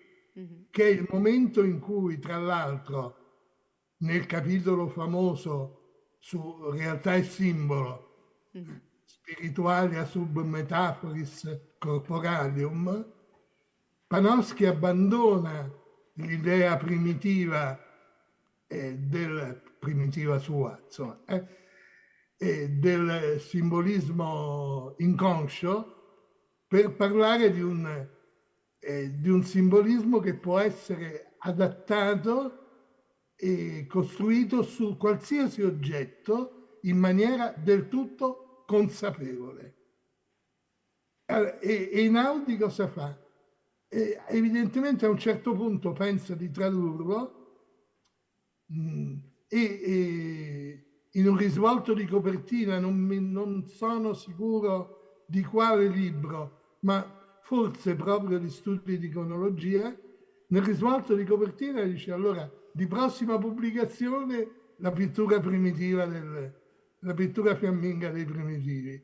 che è il momento in cui, tra l'altro, nel capitolo famoso su realtà e simbolo, spiritualia sub metaforis corporalium, Panofsky abbandona l'idea primitiva primitiva sua, insomma, del simbolismo inconscio per parlare di un simbolismo che può essere adattato e costruito su qualsiasi oggetto in maniera del tutto consapevole. E Einaudi cosa fa? Evidentemente a un certo punto pensa di tradurlo e in un risvolto di copertina, non sono sicuro di quale libro, ma forse proprio di Studi di iconologia, nel risvolto di copertina dice allora di prossima pubblicazione la pittura primitiva la pittura fiamminga dei primitivi.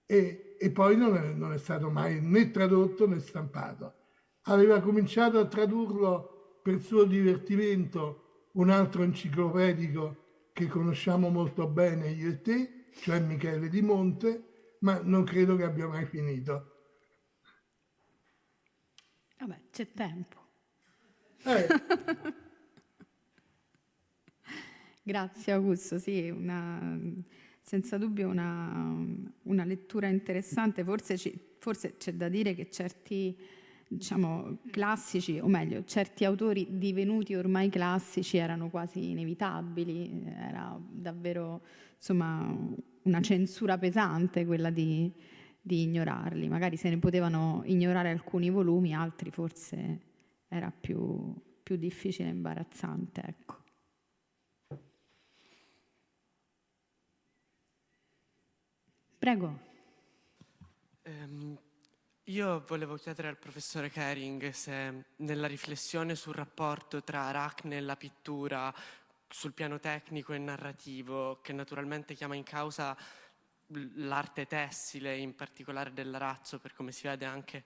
E poi non è stato mai né tradotto né stampato. Aveva cominciato a tradurlo per suo divertimento un altro enciclopedico che conosciamo molto bene io e te, cioè Michele Di Monte, ma non credo che abbia mai finito. vabbè, c'è tempo. Grazie Augusto, sì, senza dubbio una lettura interessante. Forse c'è da dire che certi, diciamo, classici, o meglio, certi autori divenuti ormai classici erano quasi inevitabili, era davvero, insomma, una censura pesante quella di ignorarli. Magari se ne potevano ignorare alcuni volumi, altri forse era più difficile e imbarazzante, ecco. Prego. Io volevo chiedere al professore Kering se nella riflessione sul rapporto tra Arachne e la pittura, sul piano tecnico e narrativo, che naturalmente chiama in causa l'arte tessile, in particolare dell'arazzo, per come si vede anche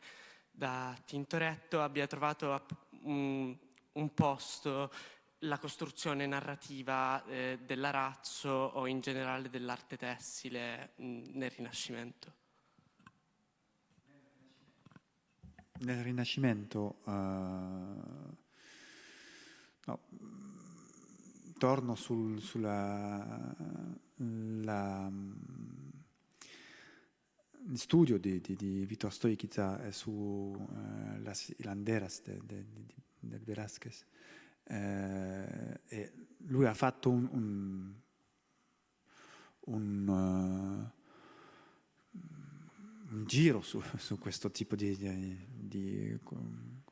da Tintoretto, abbia trovato un posto la costruzione narrativa dell'arazzo o in generale dell'arte tessile nel Rinascimento. Nel Rinascimento, no, torno studio di Vítor Stojkica su las hilanderas del Velázquez. E lui ha fatto un giro su questo tipo di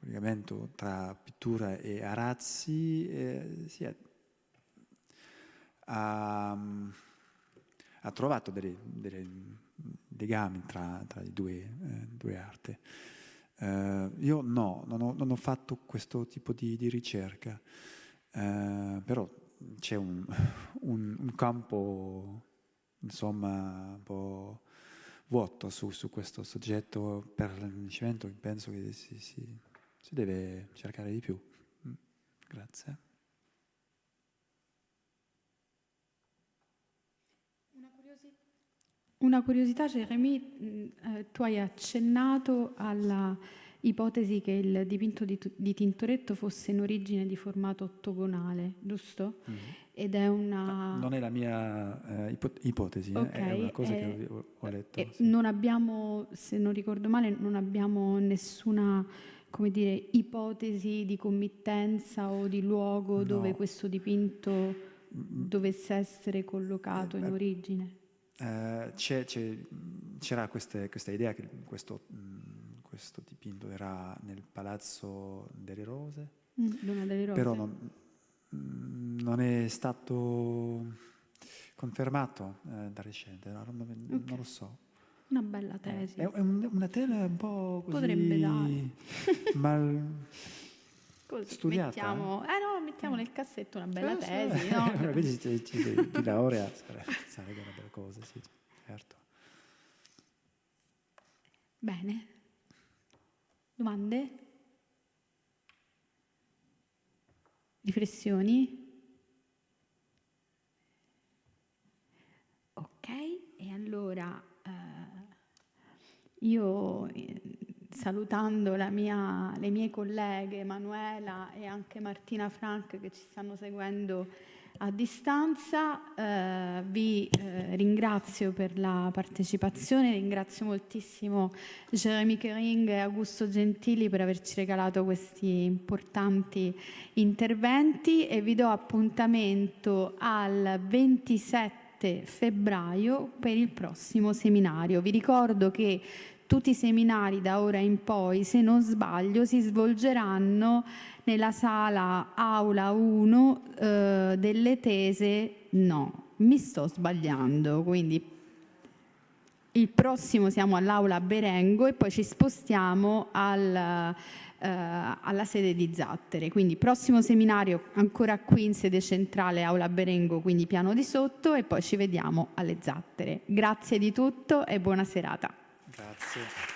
collegamento tra pittura e arazzi ha trovato dei legami tra le due arti. Io non ho fatto questo tipo di ricerca, però c'è un campo, insomma, un po' vuoto su questo soggetto per il Rinascimento. Penso che si deve cercare di più. Grazie. Una curiosità, Jeremy, tu hai accennato alla ipotesi che il dipinto di Tintoretto fosse in origine di formato ottagonale, giusto? Mm-hmm. Ed è una... Non è la mia ipotesi, Okay, è una cosa che ho letto. Sì. Non abbiamo, se non ricordo male, non abbiamo nessuna, come dire, ipotesi di committenza o di luogo dove questo dipinto dovesse essere collocato in origine. C'era questa idea che questo dipinto era nel Palazzo delle Rose, Donna delle Rose. però non è stato confermato da recente, non lo so. Una bella tesi. È una tela un po' così Potrebbe dare. mal Così, studiata. mettiamo nel cassetto una bella Sì. tesi, no? Invece di laurea sarebbe una bella cosa, sì, certo. Bene. Domande? Riflessioni? Ok, e allora io salutando le mie colleghe Emanuela e anche Martina Frank che ci stanno seguendo a distanza, vi ringrazio per la partecipazione, ringrazio moltissimo Jeremy Kering e Augusto Gentili per averci regalato questi importanti interventi e vi do appuntamento al 27 febbraio per il prossimo seminario. Vi ricordo che tutti i seminari da ora in poi, se non sbaglio, si svolgeranno nella sala Aula 1 delle Tese. No, mi sto sbagliando, quindi il prossimo siamo all'Aula Berengo e poi ci spostiamo alla sede di Zattere. Quindi prossimo seminario ancora qui in sede centrale Aula Berengo, quindi piano di sotto, e poi ci vediamo alle Zattere. Grazie di tutto e buona serata. Grazie.